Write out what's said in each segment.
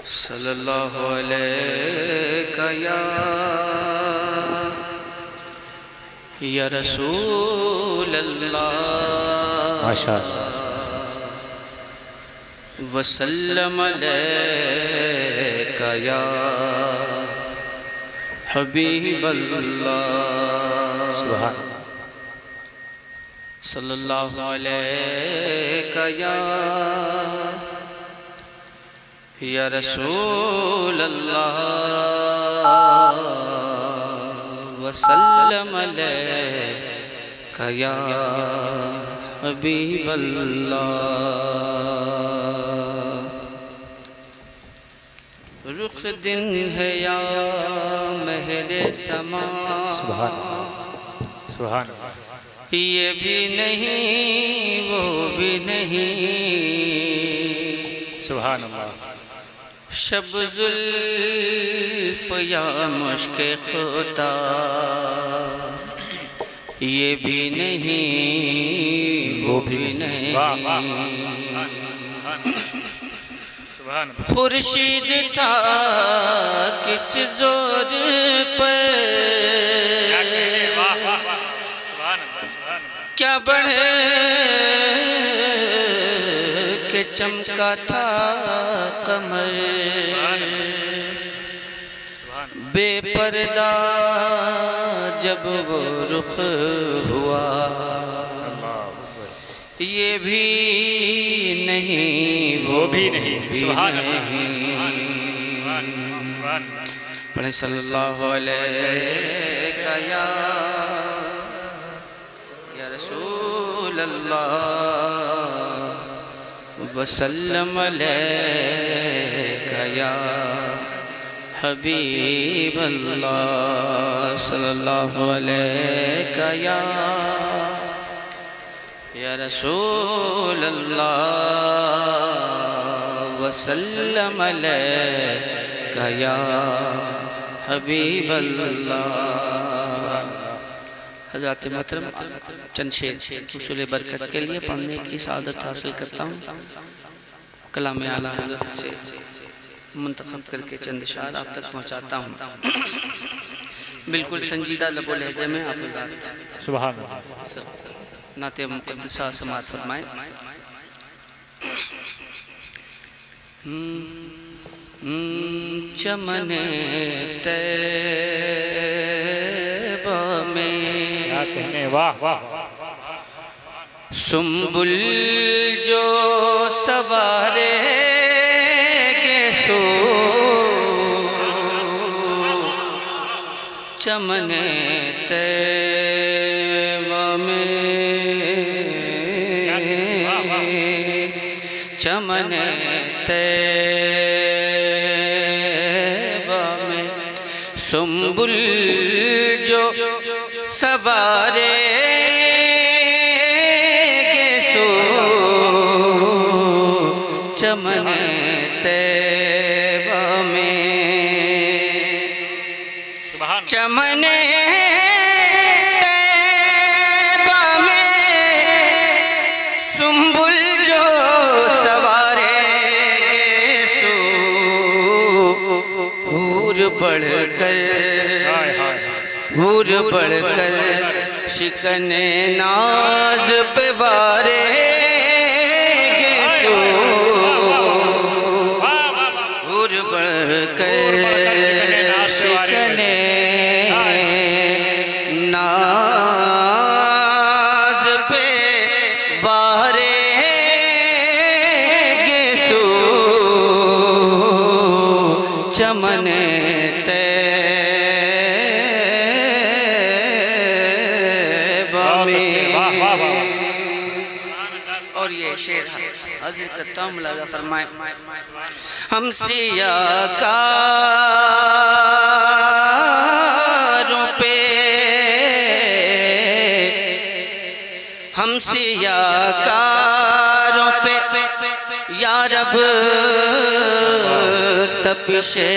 सल्लल्लाहु अलैका या रसूल अल्लाह माशाअल्लाह वसल्लम अलैका या हबीब अल्लाह सुभान सल्लल्लाहु अलैका या रसूल अल्लाह वसल्लम अलैका या हबीब अल्लाह। रुख दिन है या महरे समा सुभान सुभान ये भी नहीं वो भी नहीं सुभान अल्लाह। शब ज़ुल्फ़ या मुश्क खुदा ये भी नहीं वो भी नहीं। खुर्शीद था किस जोर पर क्या बढ़े के चमका था कमर बेपर्दा जब वो रुख हुआ ये भी नहीं वो भी नहीं। सुभान अल्लाह। पढ़े सल्लल्लाहु अलैका या रसूल अल्लाह वसल्लम अलैका या हबीब अल्लाह सल्लल्लाहु अलैका या रसूल अल्लाह वसल्लम अलैका या हबीब अल्लाह। हज़रात मोहतरम चंद शेर हुसूल बरकत के लिए पढ़ने की सआदत हासिल करता हूँ। कलाम आला हज़रत से मुंतखब करके चंद शार आप तक पहुँचाता हूँ बिल्कुल संजीदा लबो लहजे में। आप हज़रात सुभान नाते मुक़द्दसा समाअत फरमाएं। चमने तैबा में क्या कहने वाह वाह सुम्बुल जो सवारे सो चमने तैबा में चमने तैबा में सुम्बुल जो सवारे सो चमने तैबा में चमने तैबा में सुम्बुल जो सवारे सो हूर बढ़कर शिकने नाज पे वारे सो हूर बढ़कर शिकने नाज पे वारे सो चमने और ये शेर हाजिर करता हूँ मुलाजा फरमाए। हमसे याकारों पे हमसे याकारों पे या रब तपिशे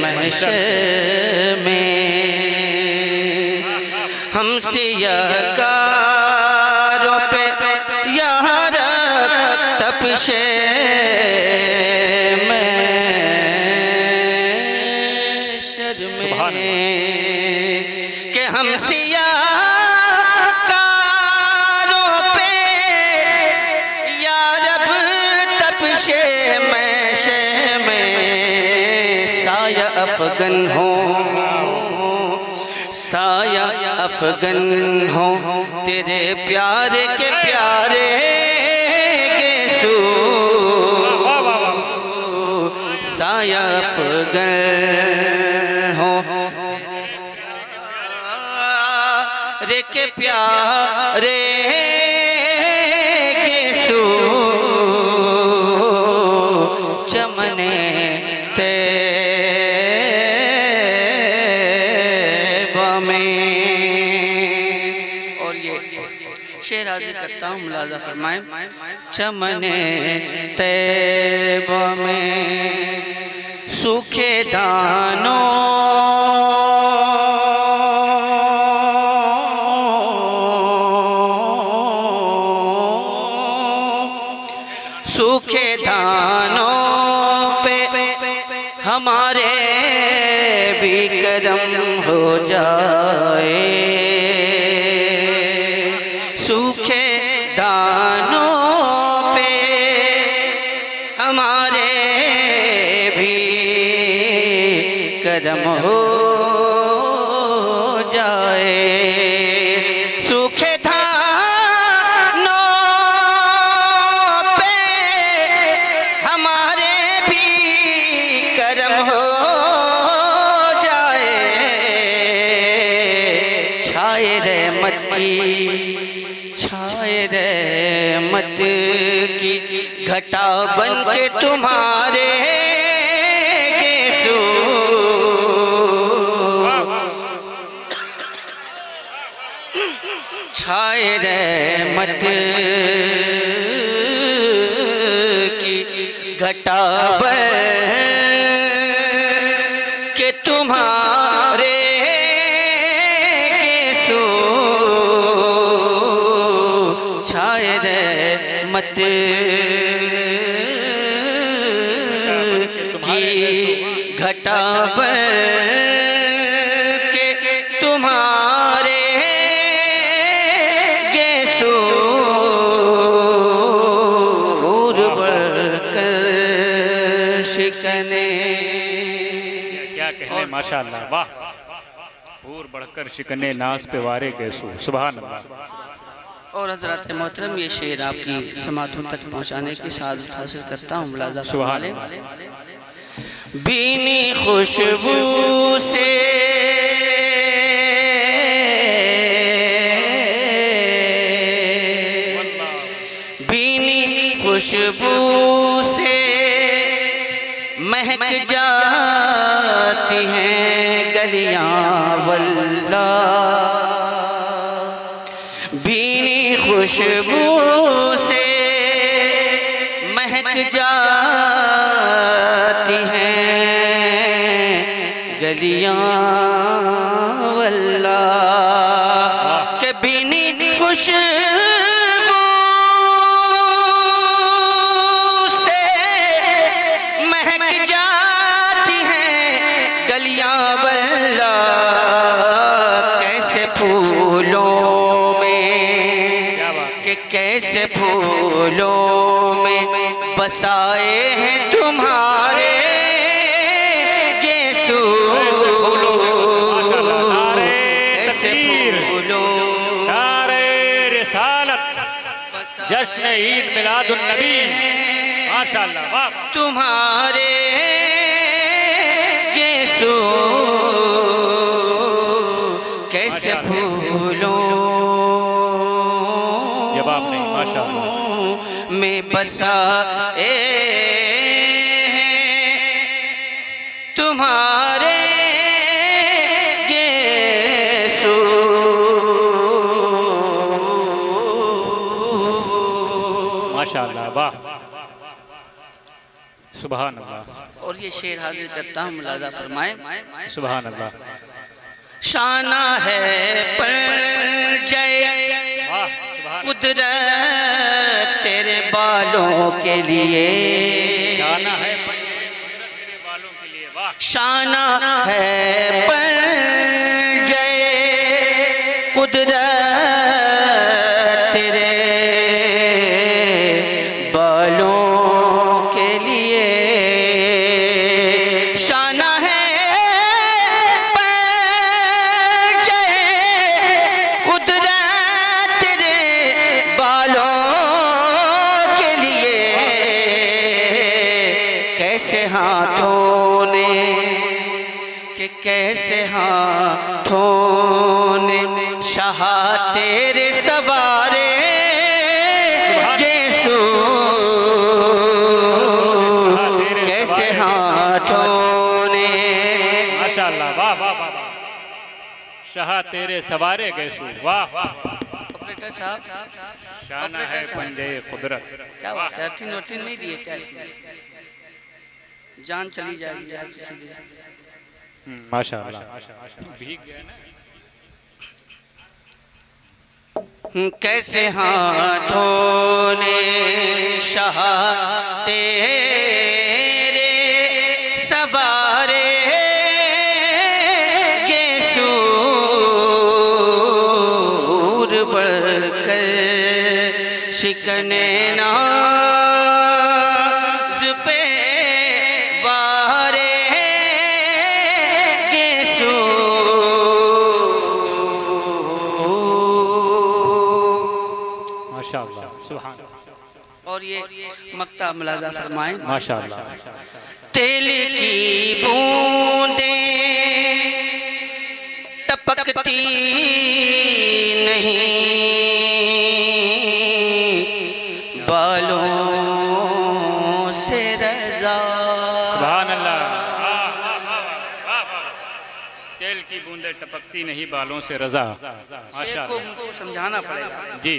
महशर में हमसे याकारों पे या रब तपिशे में अफगन हो, साया अफगन हो तेरे प्यारे के प्यारे गेसू, साया अफगन हो रे के प्यारे गेसू, चमने तैबा में। और ये शेर हाजिर करता हूँ, मुलाजा फरमाएं। चमने तैबा में सूखे दानों सूखे धानों पे हमारे भी करम हो जाए, सूखे दानों पे हमारे भी करम हो जाए, सूखे छाए रहमत की घटा बन के तुम्हारे गेसू, छाए रहमत की घटा बन के तुम्हारे रहमत की घटा के तुम्हारे गेसू, और बढ़कर शिकने। क्या कहने, माशाअल्लाह, वाह। और बढ़कर शिकने नाज पे वारे गेसू, सुभान अल्लाह। और हज़रात मोहतरम ये शेर आपकी समातों तक पहुँचाने की सादत हासिल करता हूँ, मुलाज़ा फरमाएं। बीनी खुशबू से बीनी खुशबू से महक जाती हैं गलियां वल्लाह, बीनी खुशबू से महक जाती हैं गलियां वल्लाह, के बीनी खुशबू से महक जाती हैं गलियां वल्लाह, कैसे फूलों कैसे फूलों में बसाए हैं तुम्हारे गेसू, कैसे फूलों नारे रिसालत जश्न ईद मिलादुन नबी, माशाअल्लाह, वाह। तुम्हारे गेसू कैसे फूलों में बसाए तुम्हारे गेसू, माशाअल्लाह, वाह, सुभान अल्लाह। और ये शेर हाजिर करता हूँ, मुलाज़ा फरमाएं। सुभान अल्लाह। शाना है पर जय कुदरत तेरे बालों के लिए, शाना है कुदरत तेरे बालों के लिए, वाह। शाना है पर जय कुदरत तेरे बालों के लिए, शाना है कैसे हाथों ने, कि कैसे हाथों ने शाह तेरे सवारे गेसू, कैसे हाथों ने। माशाअल्लाह, वाह वाह वाह, शाह तेरे सवारे गेसू, वाह वाह। ऑपरेटर साहब, शाना है पंजे कुदरत। क्या बात है, अर्थिन वर्थिन नहीं दिए क्या इसमें? जान चली जाएगी यार किसी की। माशाअल्लाह, भीग गया ना। कैसे हाथों ने शाह तेरे सवारे गेसूर बढ़कर शिकने नाज पे वारे गेसू। माशाअल्लाह, सुभान। और ये मक्ता मुलाजा फरमाएं। माशाअल्लाह। तेल की बूंदें टपकती नहीं बालों से रज़ा। सुभान अल्लाह, तेल की बूंदें टपकती नहीं बालों से रजा। शेर को मुझको समझाना पड़ेगा। जी,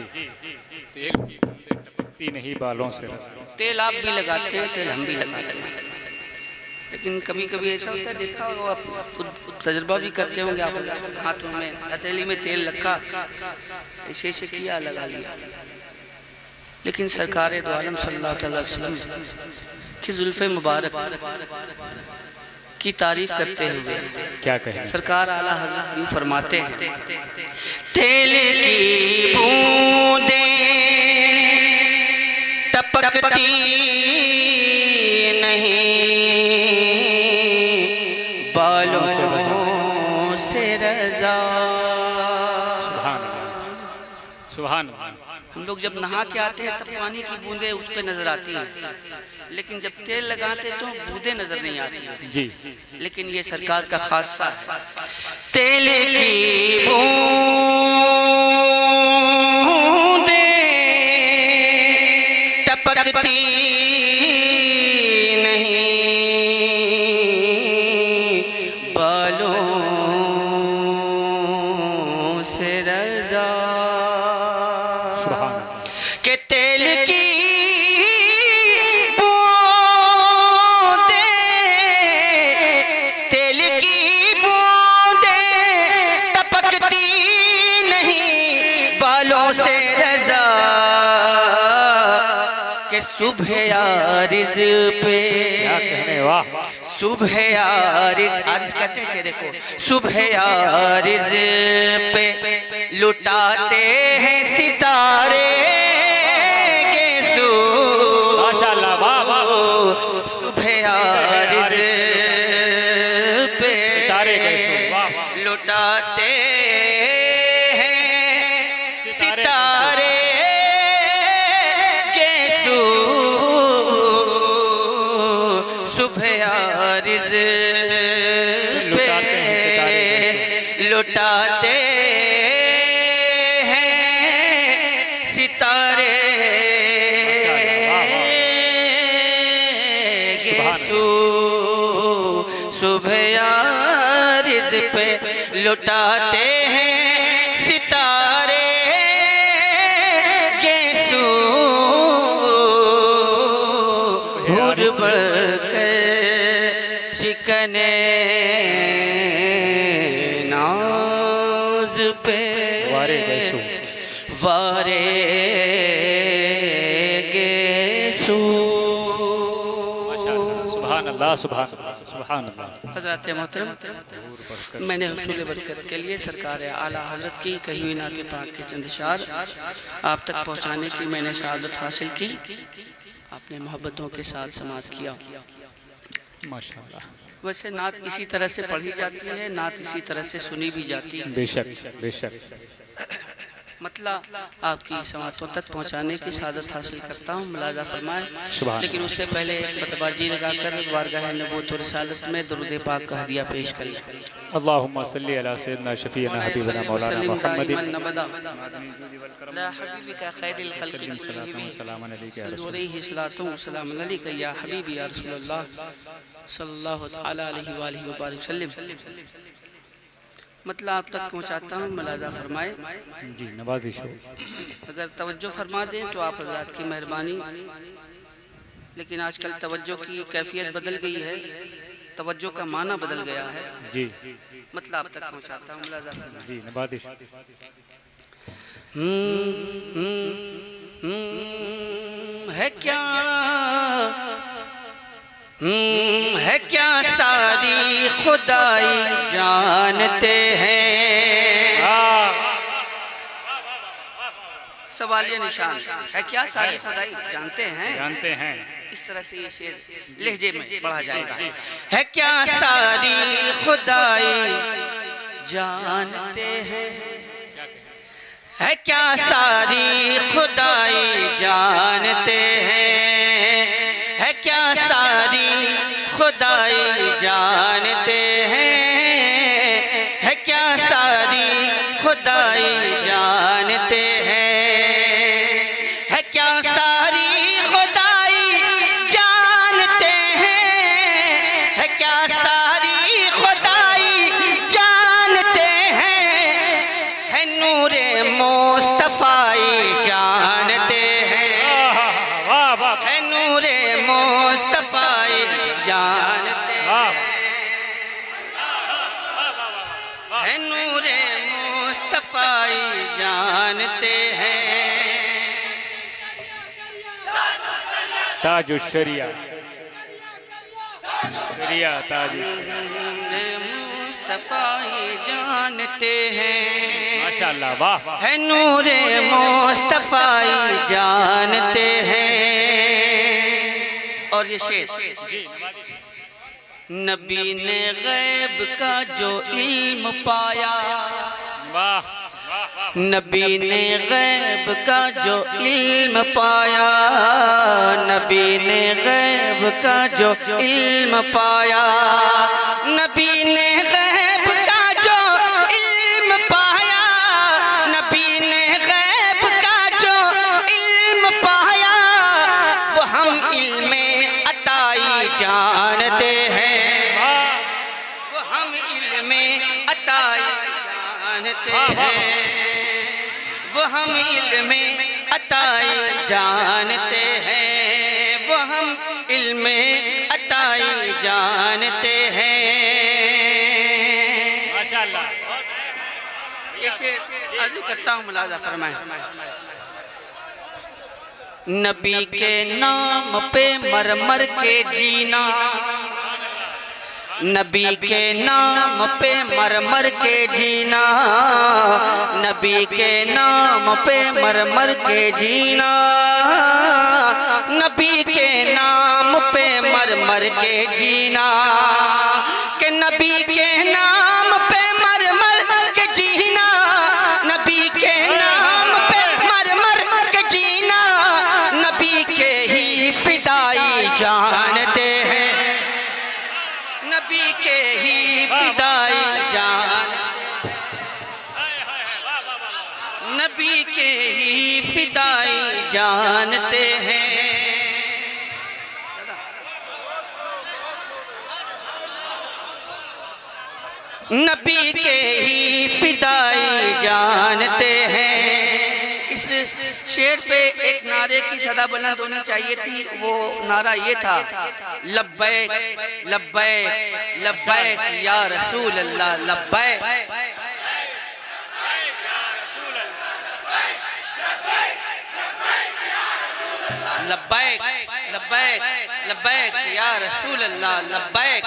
तेल की बूंदें टपकती नहीं बालों से रजा। तेल आप भी लगाते हैं, तेल हम भी लगाते हैं, लेकिन कभी कभी ऐसा होता है, देखा हो आप खुद तजुर्बा भी करते होंगे, आप हाथों में हथेली में तेल रखा, ऐसे ऐसे किया, लगा लिया, लेकिन सरकार दो आलम सल्लल्लाहु अलैहि वसल्लम की जुल्फ़े मुबारक की तारीफ करते हुए क्या कहें, सरकार आला हजरत यूं फरमाते हैं, तेल की बूंदें टपकती नहीं बालों से रज़ा। सुभान अल्लाह, सुभान अल्लाह। हम लोग जब नहा के आते हैं तब पानी की बूंदें उस पे नजर आती हैं, लेकिन जब तेल लगाते तो बूंदें नजर नहीं आती हैं। जी, लेकिन ये सरकार का खासा है, तेल की बूंदें टपकती नहीं बालों से रज़ा। सुभान के तेल की बूंदें, तेल की बूंदें टपकती नहीं बालों से रज़ा। के सुबह यारिज पे, क्या कहने, वाह। सुबह यारिज, आरिज कहते हैं चेहरे को, सुबह यारिज पे लुटाते हैं सितारे गेसू। माशाअल्लाह, वाह वाह वाह। सुबह यारिज पे सितारे गेसू, वाह वाह। लुटाते हैं सितारे गेसू। सुबह यारिज पे लुटाते हैं सितारे गेसू। सुबह यारिज पे लुटाते हैं सितारे गेसू। हुर बढ़कर शिकने नाज पे वारे गेसू, वारे गेसू। माशाअल्लाह, सुभान अल्लाह, सुभान अल्लाह, सुभान अल्लाह। हज़रत मोहतरम, मैंने हुसूल बरकत के लिए सरकार आला हज़रत की कही हुई नात पाक के चंद इशार आप तक पहुँचाने की मैंने सआदत हासिल की। आपने मोहब्बतों के साथ समात किया। माशाअल्लाह, वैसे नात इसी तरह से पढ़ी जाती है, नात इसी तरह से सुनी भी जाती है। बेशक बेशक। मतलब आपकी समातों तक पहुंचाने की सादत हासिल करता हूँ। मुलाजा फरमाए। सुभान लेकिन उससे पहले मतबाजी लगाकर बारगाह नबूवत और रिसालत में दुरूद पाक का हदिया पेश कर लें। अल्लाहुम्मा सल्ली अला सय्यिदना शफीना हबीबना मौलाना मुहम्मद मतलब आप तक पहुँचाता हूँ। मुलाजा फरमाए। जी नवाजिश हो। अगर तवज्जो फरमा दें तो आप हज़रात की मेहरबानी। लेकिन आजकल तवज्जो की कैफियत बदल गई है, तवज्जो का माना बदल गया है। जी मतलब आप तक पहुँचाता हूँ। मुलाजा फरमाए। जी नवाजिश। है क्या सारी खुदाई जानते हैं। सवालिया निशान है क्या सारी खुदाई जानते हैं। जानते हैं। इस तरह से ये शेर लहजे में पढ़ा जाएगा। है क्या सारी खुदाई जानते हैं। है क्या सारी खुदाई जानते हैं। है क्या सारी खुदाई जानते हैं। है क्या सारी खुदाई जानते हैं। है क्या सारी खुदाई जानते हैं। है क्या सारी खुदाई जानते हैं। है नूरे मुस्तफाई जानते हैं। है नूरे मुस्तफाई जानते हैं। है नूरे मुस्तफाई जानते हैं। ताजुश शरिया शरिया ताजुश मुस्तफाई जानते हैं। माशाअल्लाह वाह। है नूरे मुस्तफाई जानते हैं। और ये शेर नबी ने गैब का जो इल्म पाया। वाह। नबी ने गैब का जो इल्म पाया। नबी ने गैब का जो इल्म पाया। नबी ने गैब का जो इल्म पाया। नबी ने गैब का जो इल्म पाया। वो हम इल्मे अताई जानते हैं। वो हम इल्मे अताई जानते हैं। वो हम इल्मे अताई जानते हैं। वो हम इल्मे अताई जानते हैं। माशाअल्लाह। ये शेर अर्ज़ करता हूँ। मुलाजा फरमाएं। नबी के नाम पे मर मर के जीना। नबी के नाम पे मर मर के जीना। नबी के नाम पे मर मर के जीना। नबी के नाम पे मर मर के जीना। के नबी के नाम पे मर मर के जीना। नबी के नाम पे मर मर के जीना। नबी के ही फिदाई जानते हैं। नबी के ही फिदाई जानते हैं। नबी के ही फिदाई जानते हैं। नबी के ही फिदाई जानते हैं। इस शेर पे एक नारे की सदा बुलंद होनी चाहिए थी। वो नारा ये था, लब्बैक लब्बैक लब्बैक या रसूल अल्लाह। लब्बैक लब्बैक लब्बैक लब्बैक या रसूल अल्लाह। लब्बैक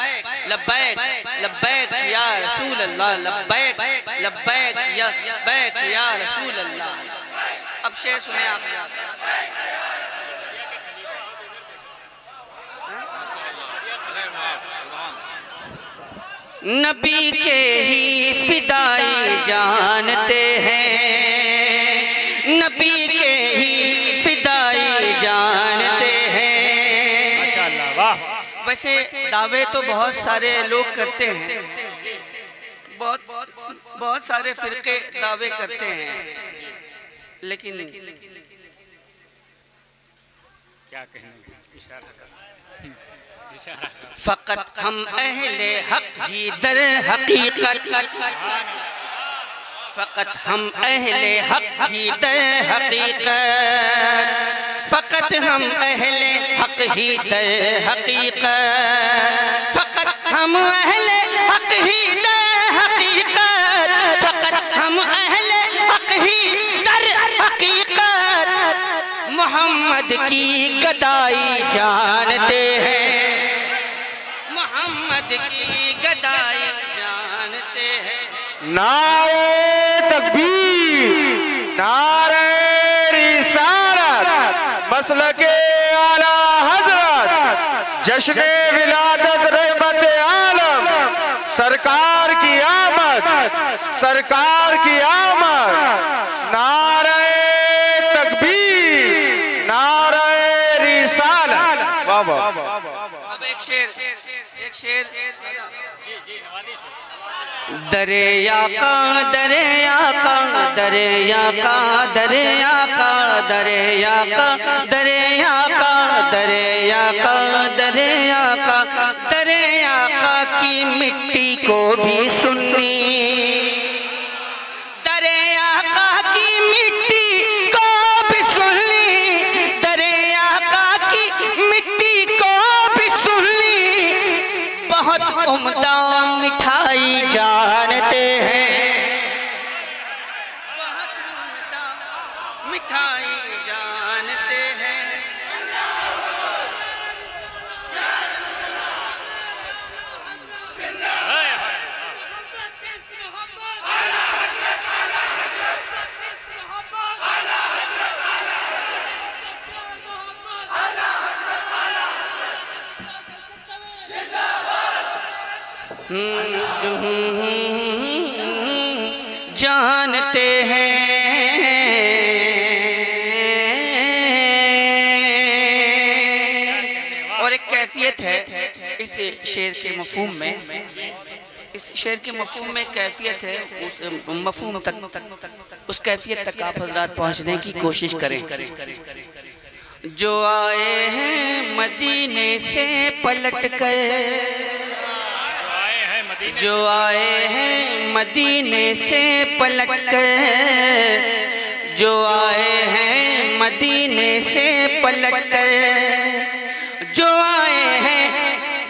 लब्बैक लब्बैक या रसूल अल्लाह। लब्बैक लब्बैक लब्बैक या रसूल अल्लाह। अब शेर सुने आप। नबी के ही फिदाई जानते हैं। नबी के ही फिदाई जानते हैं। माशाअल्लाह, वाह। वैसे दावे तो बहुत सारे लोग करते हैं, बहुत सारे फिरके दावे करते हैं, लेकिन क्या कहेंगे, इशारा कर, इशारा कर। फकत हम अहले हक ही दर हकीकत, फकत हम अहले हक ही दर हकीकत, फकत हम अहले हक ही दर हकीकत, फकत हम अहले हक ही दर हकीकत, फकत हम अहले हक ही दर हकीकत, मोहम्मद की गदाई जानते हैं, मोहम्मद की गदाई जानते हैं। नारे तकबीर, नारे रिसालत, मसलके आला हजरत, जश्न विलादत रहमत आलम, सरकार की आमद, सरकार की आमद। नारे तकबीर, नारे रिसालत। वाह वाह। अब एक शेर दरिया का दरिया का दरिया का दरिया का दरिया का दरिया का दरिया का दरिया का दरिया का की मिट्टी को भी सुन्नी, दरिया का की मिट्टी को भी सुन्नी, दरिया का की मिट्टी को भी सुन्नी, बहुत उम्दा मिठाई जानते हैं, बहुत उम्दा मिठाई जानते हैं। जानते हैं। और एक कैफियत है इस शेर के मफहूम में, इस शेर के मफहूम में कैफियत है, उस मफहूम तक, उस कैफियत तक आप हजरात पहुंचने की कोशिश करें। जो आए हैं मदीने से पलट कर, जो आए हैं मदीने से पलट कर, जो आए हैं मदीने से पलट कर, जो आए हैं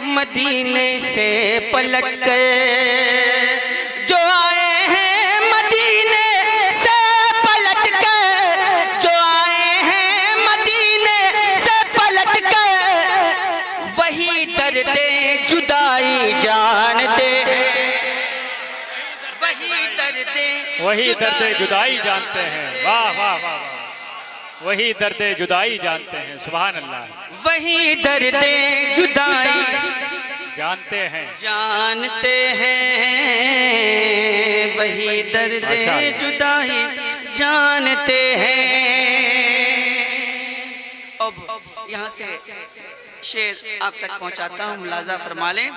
मदीने से पलट कर, जो आए हैं मदीने से पलट कर, जो आए हैं मदीने से पलट कर, वही दर्दे जुदाई जानते हैं, वही दर्दे जुदाई जानते हैं। वाह वाह वाह, वही दर्दे जुदाई जानते हैं। सुभान अल्लाह। वही दर्दे जुदाई जानते हैं, जानते हैं, वही दर्दे जुदाई जानते हैं। अब यहाँ से शेर आप तक पहुँचाता हूँ, मुलाजा फरमा लें।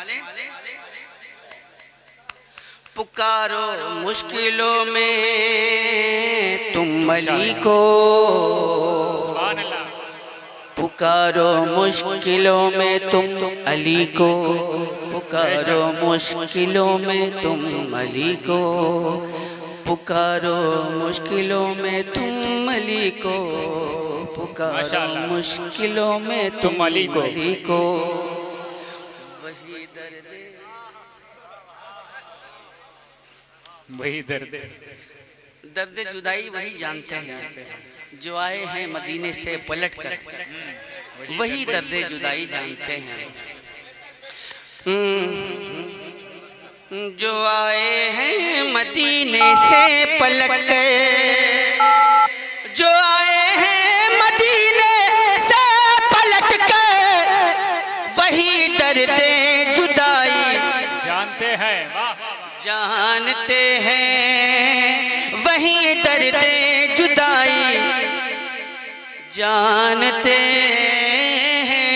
पुकारो मुश्किलों में तुम अली को, पुकारो मुश्किलों में तुम अली को, पुकारो मुश्किलों में तुम अली को, पुकारो मुश्किलों में तुम अली को, पुकारो मुश्किलों में तुम अली को। वही दर्द दर्द जुदाई वही जानते हैं, जो आए हैं मदीने से पलट कर, वही दर्द जुदाई जानते हैं। जो आए हैं मदीने से पलट कर, जो आए हैं मदीने से पलट कर, वही दर्द जुदाई जानते हैं, जानते हैं, वही दर्द जुदाई जानते हैं।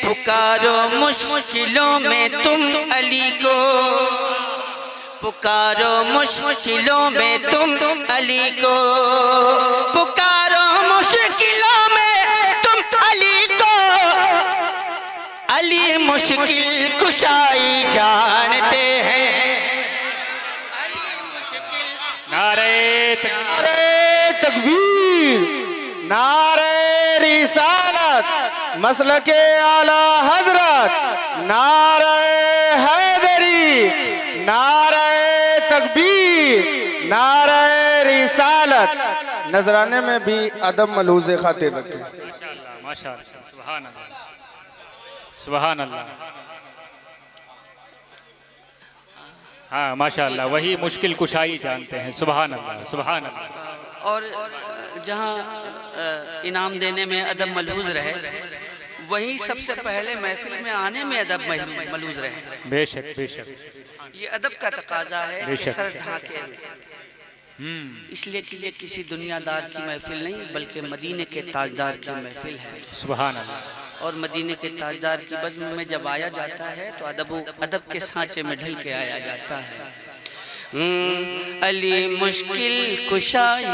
पुकारो मुश्किलों में तुम अली को, पुकारो मुश्किलों में तुम अली को, पुकारो मुश्किलों में तुम अली को। अली मुश्किल कुशाई जानते हैं। अली मुश्किल नारे तकबीर, नारे रिसालत, मसलके आला हजरत, नारे हैदरी, नारे तकबीर, नारे रिसालत। नजराने में भी अदब मलूज़ खातिर रखें। माशाअल्लाह माशाअल्लाह, सुभान अल्लाह सुभान अल्लाह। हाँ माशाअल्लाह, वही मुश्किल कुशाई जानते हैं। सुभान अल्लाह सुभान अल्लाह। और जहाँ इनाम देने में अदब मलूज़ रहे, वहीं सबसे पहले महफिल में आने में अदब मलूज़ रहे। बेशक बेशक, ये अदब का तकाजा है कि बेशक। सर ढाके, इसलिए कि ये किसी दुनियादार की महफिल नहीं बल्कि मदीने के ताजदार की महफिल है। सुभान अल्लाह। और मदीने के ताजदार की बज़्म में जब आया जाता है तो अदब के सांचे में ढल के आया जाता है। अली मुश्किल कुशाई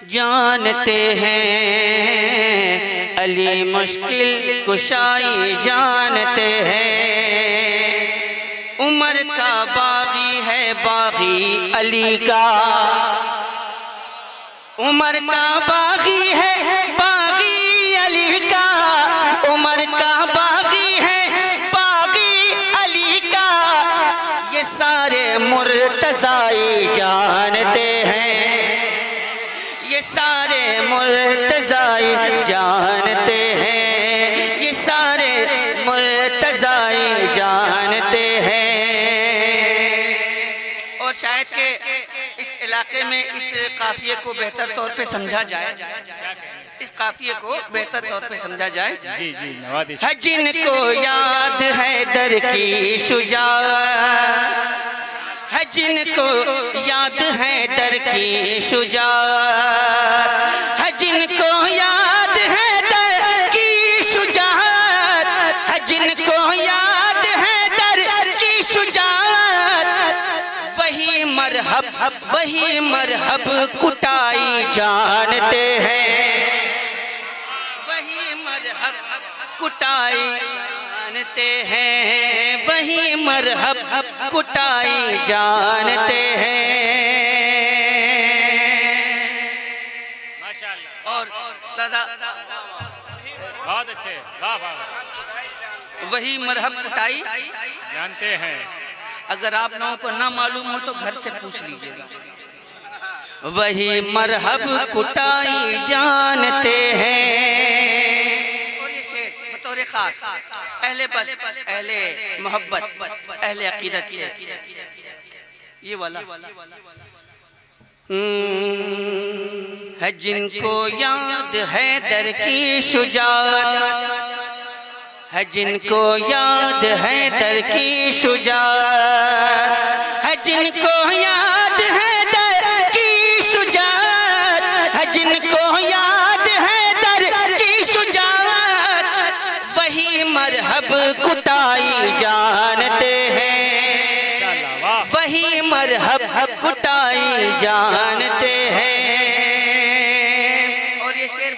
जानते हैं, अली मुश्किल कुशाई जानते हैं। उमर का बागी है बागी अली का, उमर का बागी है बागी अली का, उमर का बागी है बागी अली का। ये सारे मुर्तज़ाई जानते हैं, ये सारे मुर्तज़ाई जानते हैं, ये सारे मुर्तज़ाई जानते हैं। और शायद के इस इलाके में इस काफिये को बेहतर तौर पे समझा जाए, इस काफिये को बेहतर तौर पे समझा जाए। जी जी नवाज़िश। है जिनको याद है दर की शुजाअत, है जिनको याद है दर की शुजाअत, है जिनको याद है दर की शुजाअत, है जिनको याद है दर की शुजाअत। वही मरहब कुटाई जानते हैं, वही मरहब कुटाई जानते हैं, वही मरहब कुटाई जानते हैं। माशाअल्लाह। और दादा बहुत अच्छे, वाह वाह, वही मरहब कुटाई जानते हैं। अगर आप लोगों को ना मालूम हो तो घर से पूछ लीजिएगा। वही मरहब कुटाई जानते हैं। और ये शेर बतौर खास अहले बद, अहले मोहब्बत, अहले अकीदत के, ये वाला है जिनको याद है दर की शुजाअत, है जिनको याद है दर की शुजाअत, है जिनको याद है दर की शुजाअत, है जिनको याद है दर की शुजाअत। वही मरहब कुटाई जानते हैं, वही मरहब कुटाई जानते हैं। और ये शेर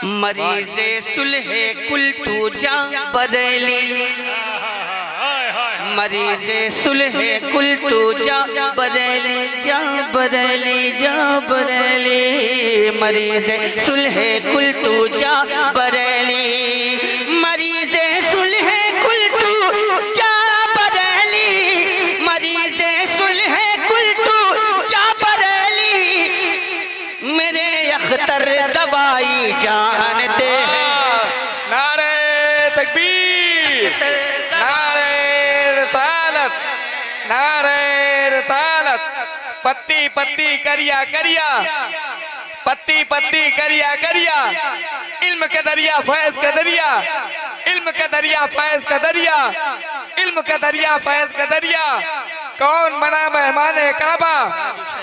मरीज़े सुलहे कुल तू जा बदली, मरीज़े सुलहे कुल तू जा बदली, जा बदली, जा बदली, मरीज़े सुलहे कुल तू जा बदली, मरीज़े सुलहे कुल तू जा बदली, मरीज़े सुलहे कुल तू जा बदली। मेरे अख्तर दवाई जानते हैं। नारे तकबीर, नारे रिसालत, नारे रिसालत। पत्ती पत्ती करिया करिया, पत्ती पत्ती करिया करिया, इल्म का दरिया फैज का दरिया, इल्म का दरिया फैज का दरिया, इल्म का दरिया फैज का दरिया। कौन बना मेहमान काबा,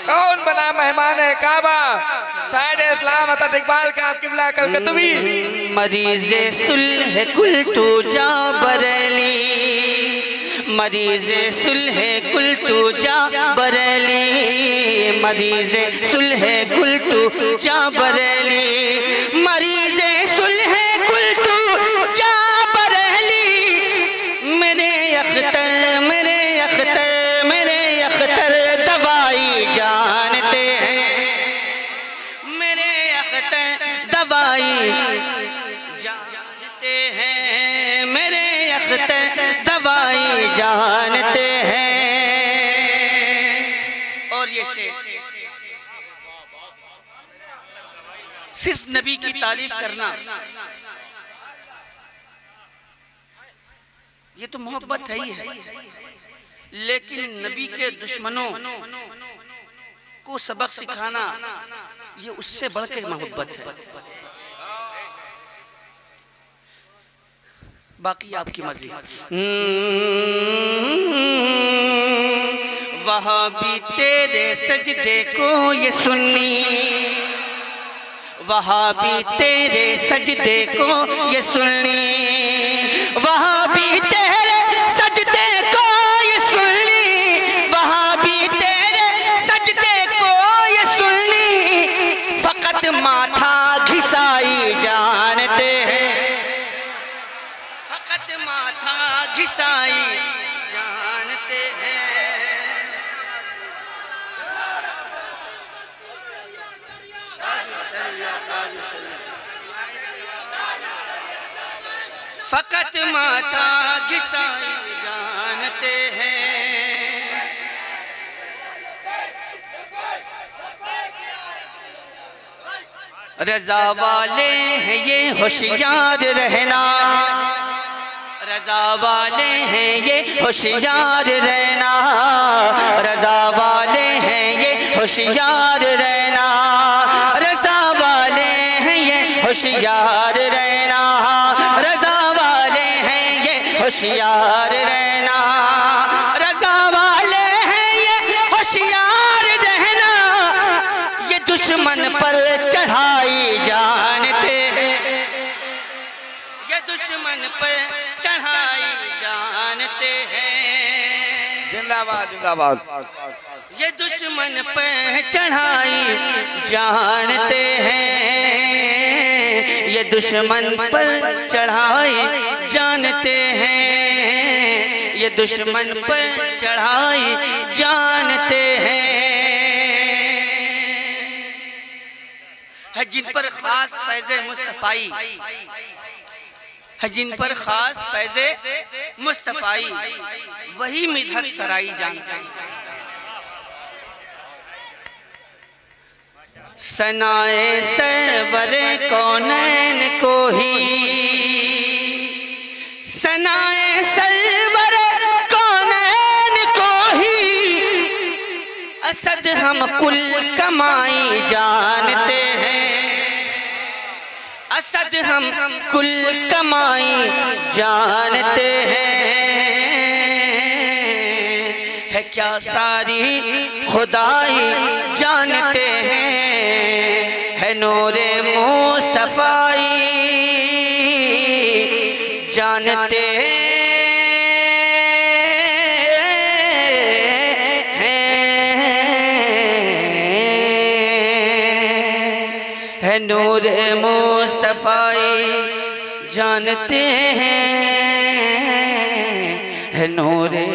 कौन बना मेहमान काबा। शायद इस्लाम अता इकबाल का आप किबला कलकतवी। मरीज़े सुलह कुल तू जा बरेली, मरीज़े सुलह कुल तू जा बरेली, मरीज़े सुलह कुल तू जा बरेली, मरीज़े सुलह कुल तू जा बरेली। मेरे अख्तर मेरे अख्तर मेरे अख्तर दवाई जानते हैं, मेरे अख्तर दवाई जानते हैं, मेरे अख्तर दवाई जानते हैं। और ये शेर सिर्फ नबी की तारीफ करना ये तो मोहब्बत है ही है, लेकिन नबी के दुश्मनों को सबक सिखाना ये उससे बढ़ के मोहब्बत है। बाकी आपकी मर्जी। वहाँ भी तेरे सजदे को ये सुन्नी, वहाँ भी तेरे सजदे को ये सुन्नी, वहाँ भी तेरे सजदे को ये सुन्नी, वहाँ भी तेरे सजदे को ये सुन्नी। फकत माथा घिसाई जानते हैं, फकत माथा घिसाई जानते हैं। फकत माथा घिसाई जानते हैं। रजा वाले हैं ये होशियार रहना, रजा वाले हैं ये होशियार रहना, रजा वाले हैं ये होशियार रहना, रजा वाले हैं ये होशियार रहना, रजा वाले हैं ये होशियार रहना, रजा वाले हैं ये होशियार रहना। ये दुश्मन पर चढ़ाई जानते हैं, ये दुश्मन पर चढ़ाई जानते हैं। जिंदाबाद जिंदाबाद। ये दुश्मन पर चढ़ाई जानते हैं, ये दुश्मन पर चढ़ाई जानते हैं, ये दुश्मन पर चढ़ाई जानते हैं। है जिन पर खास फैज़े मुस्तफ़ाई, है जिन पर खास फैज़े मुस्तफ़ाई, वही मिदहत सराई जानते हैं। सनाए सरवरे कौनैन को ही, सनाए सरवरे कौनैन को ही, असद हम कुल कमाई जानते हैं, असद हम कुल कमाई जानते हैं। है क्या सारी खुदाई जानते हैं, है नूरे मुस्तफ़ाई जानते हैं, नूरे मुस्तफ़ाई जानते हैं, है नूरे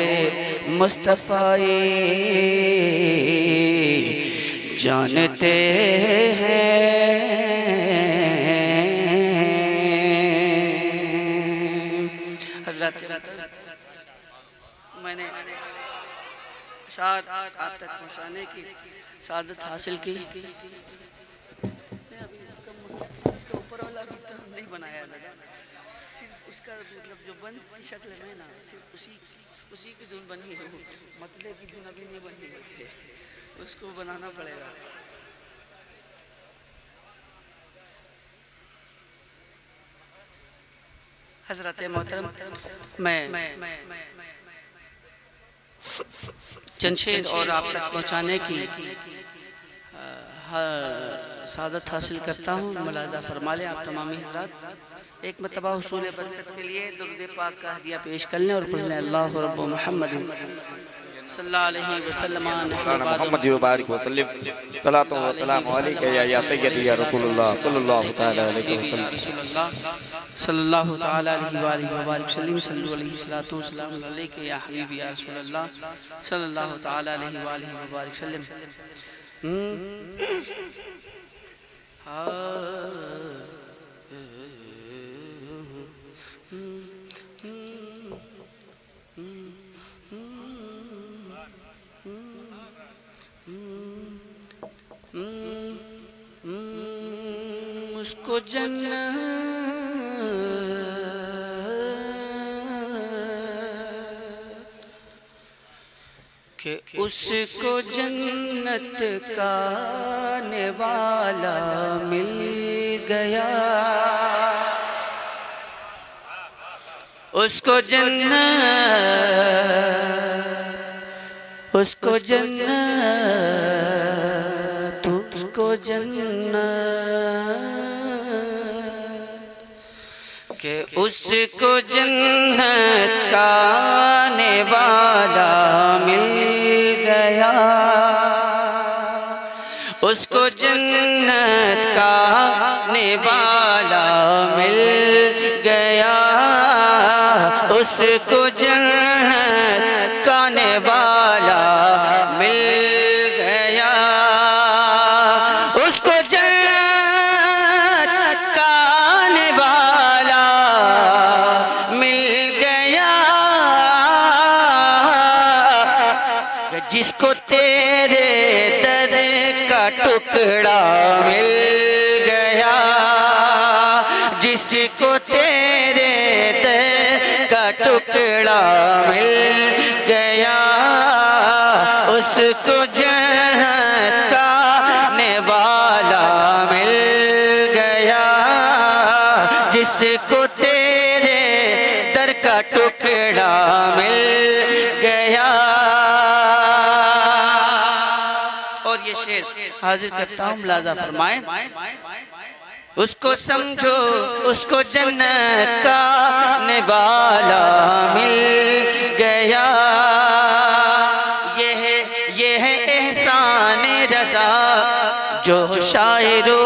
मुस्तफ़ाई जानते हैं। हज़रत मैंने शाद आप तक पहुँचाने की सादत हासिल की। इसका ऊपर वाला भी तो नहीं बनाया लगा, सिर्फ उसका मतलब जो बंद की शक्ल में ना, सिर्फ उसी की धुन बनी है, मतले की धुन अभी नहीं बनी है, उसको बनाना पड़ेगा। हज़रत मोहतरम मैं चंद शेर और आप तक पहुँचाने की सादत हासिल करता हूँ। मुलाजा फरमा लें आप तमामी हज़रात। एक मरतबा हुसूल बरकत के लिए दुरूद पाक का हदिया पेश कर लें और पढ़ लें अल्लाह रब्बु मुहम्मद सल्लल्लाहु अलैहि वसल्लम मोहम्मद मुबारक व सल्लम सलातो व सलाम अलैका या सय्यदी या रसूलुल्लाह सल्लल्लाहु तआला अलैहि वसल्लम सल्लल्लाहु तआला अलैहि व बारिक वसल्लम सल्लु अलैहि सलातो व सलाम अलैका या हबीबी या रसूलल्लाह सल्लल्लाहु तआला अलैहि व बारिक वसल्लम। उसको कि उसको जन्नत का नेवाला मिल गया, उसको जन्नत, उसको जन्नत, उसको जन्नत के उसको जन्नत का नेवाला मिल गया, उसको जन्नत का नेवाला मिल गया, उसको जन्नत का नेवाला मिल गया, उसको जन्नत का नेवाला मिल गया, जिसको तेरे दर का टुकड़ा मिल गया, जिसको तेरे दर का टुकड़ा मिल गया, उसको जन्नत का नेवाला मिल गया, जिसको तेरे दर का टुकड़ा मिल गया। और ये शेर हाजिर करता हूँ, मुलाजा फरमाएं। उसको समझो उसको जन्नत का नेवाला मिल गया, ये है एहसान रज़ा जो शायरो,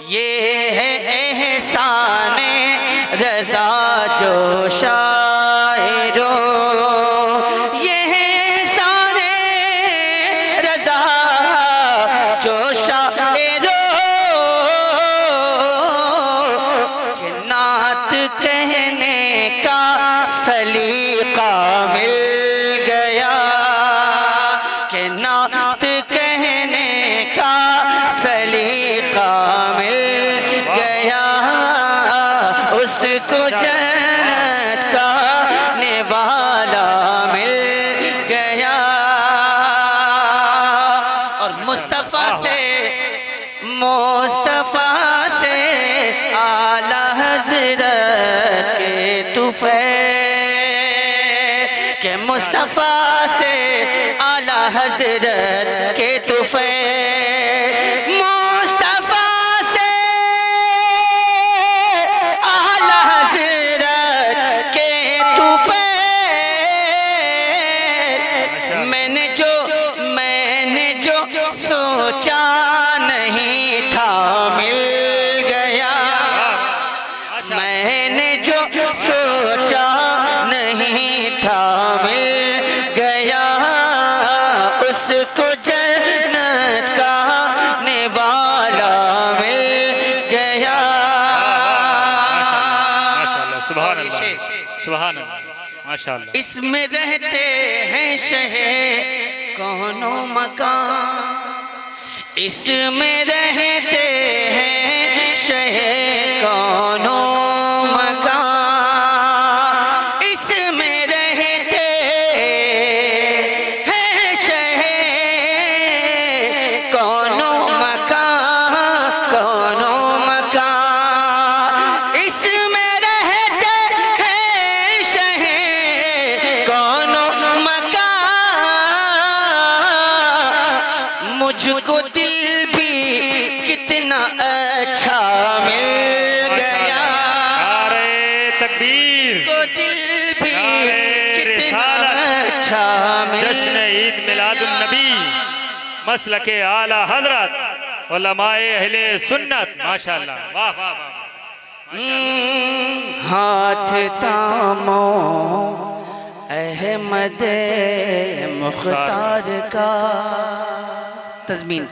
ये है एहसान रज़ा जो शायरो, ये है एहसान रज़ा जो शायरो, कि नात कहने का सलीका मिल गया, कि नात कहने का सलीका मिल गया, उसको जन्नत का नेवाला मिल गया। और मुस्तफ़ा से आला हज़रत के तुफ़ैल, के मुस्तफ़ा से आला हज़रत के तुफ़ैल, मुस्तफ़ा से आला हज़रत के तुफ़ैल, मैंने जो सोचा नहीं था मिल गया, मैंने जो सोचा नहीं था मिल गया, उसको जन्नत का नेवाला मिल गया। माशाअल्लाह, सुभान अल्लाह, सुभान अल्लाह, माशाअल्लाह। इसमें रहते हैं शहर कौनो मकान, इसमें रहते हैं शहर कौनो मकान, इसमें रहते हैं शहर कौनो मकान, कौनो मकान, इसमें रहते हैं शहर कौनो मकान, दिल भी कितना अच्छा मिल गया, नारे तकबीर, को दिल भी नारे कितना रिसालत, अच्छा मिल जश्न ईद मिलादुन नबी, मसलके आला हजरत, उलमाए अहले सुन्नत। माशाअल्लाह, वाह वाह वाह। हाथ थामो अहमद मुख्तार का, तज़मीन।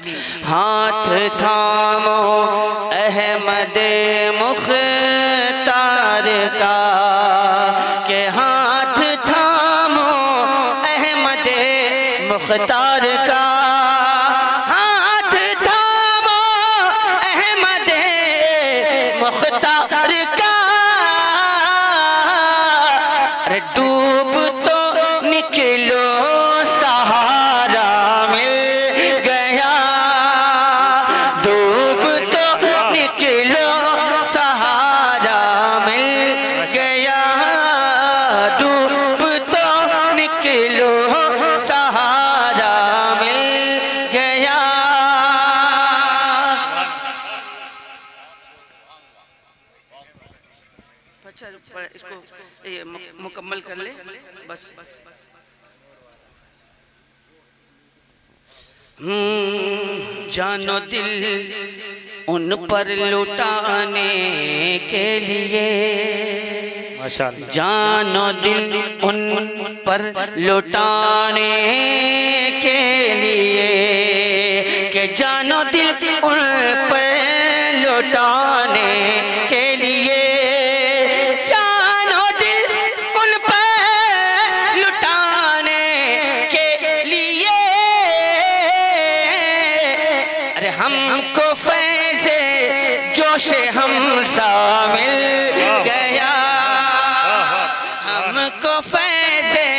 हाथ थामो अहमद मुख्तार का, के हाथ थामो अहमद मुख्तार का, हाथ थामो अहमद मुख्तार का। अरे डूब तो निकलो सहारा मिल गया, डूब तो निकलो सहारा मिल गया, डूब तो निकलो सहारा मिल गया। अच्छा इसको मुकम्मल कर ले बस। जानो दिल उन पर लुटाने के लिए, माशाअल्लाह, जानो दिल उन पर लुटाने के लिए, के जानो दिल उन पर लुटाने के लिए, जानो दिल उन पर लुटाने के लिए। अरे हमको फैज़े जोशे हमज़ा मिल गया, हमको फैज़े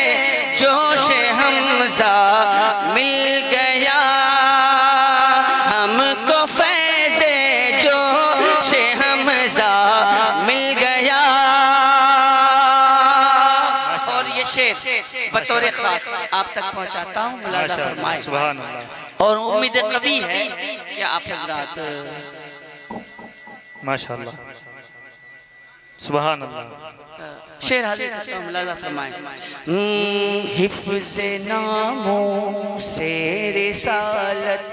जोशे हमज़ा मिल गया, हमको फैज़े जोशे हमज़ा मिल गया। और ये शेर बतौर खास आप तक पहुंचाता हूँ, मुलाज़ा फरमाए। सुभान अल्लाह, और उम्मीद कवी है कि आप हजरात माशाअल्लाह, सुभान अल्लाह। शेर हाजिर करता हूँ, मुलाज़ा फरमाए। हिफ्ज़ नामो से रिसालत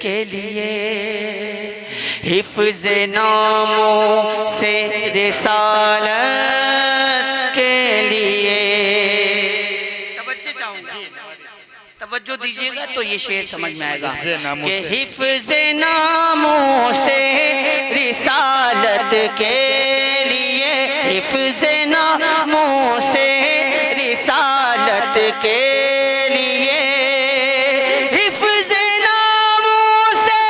के लिए, हिफ्ज़ नामो से रिसालत के लिए। तवज्जो चाहूँगा, तवज्जो दीजिएगा तो ये शेर समझ में आएगा कि हिफ्ज़ नामों से रिसालत के लिए, हिफ्ज़ नामों से रिसालत के लिए, हिफ्ज़ नामों से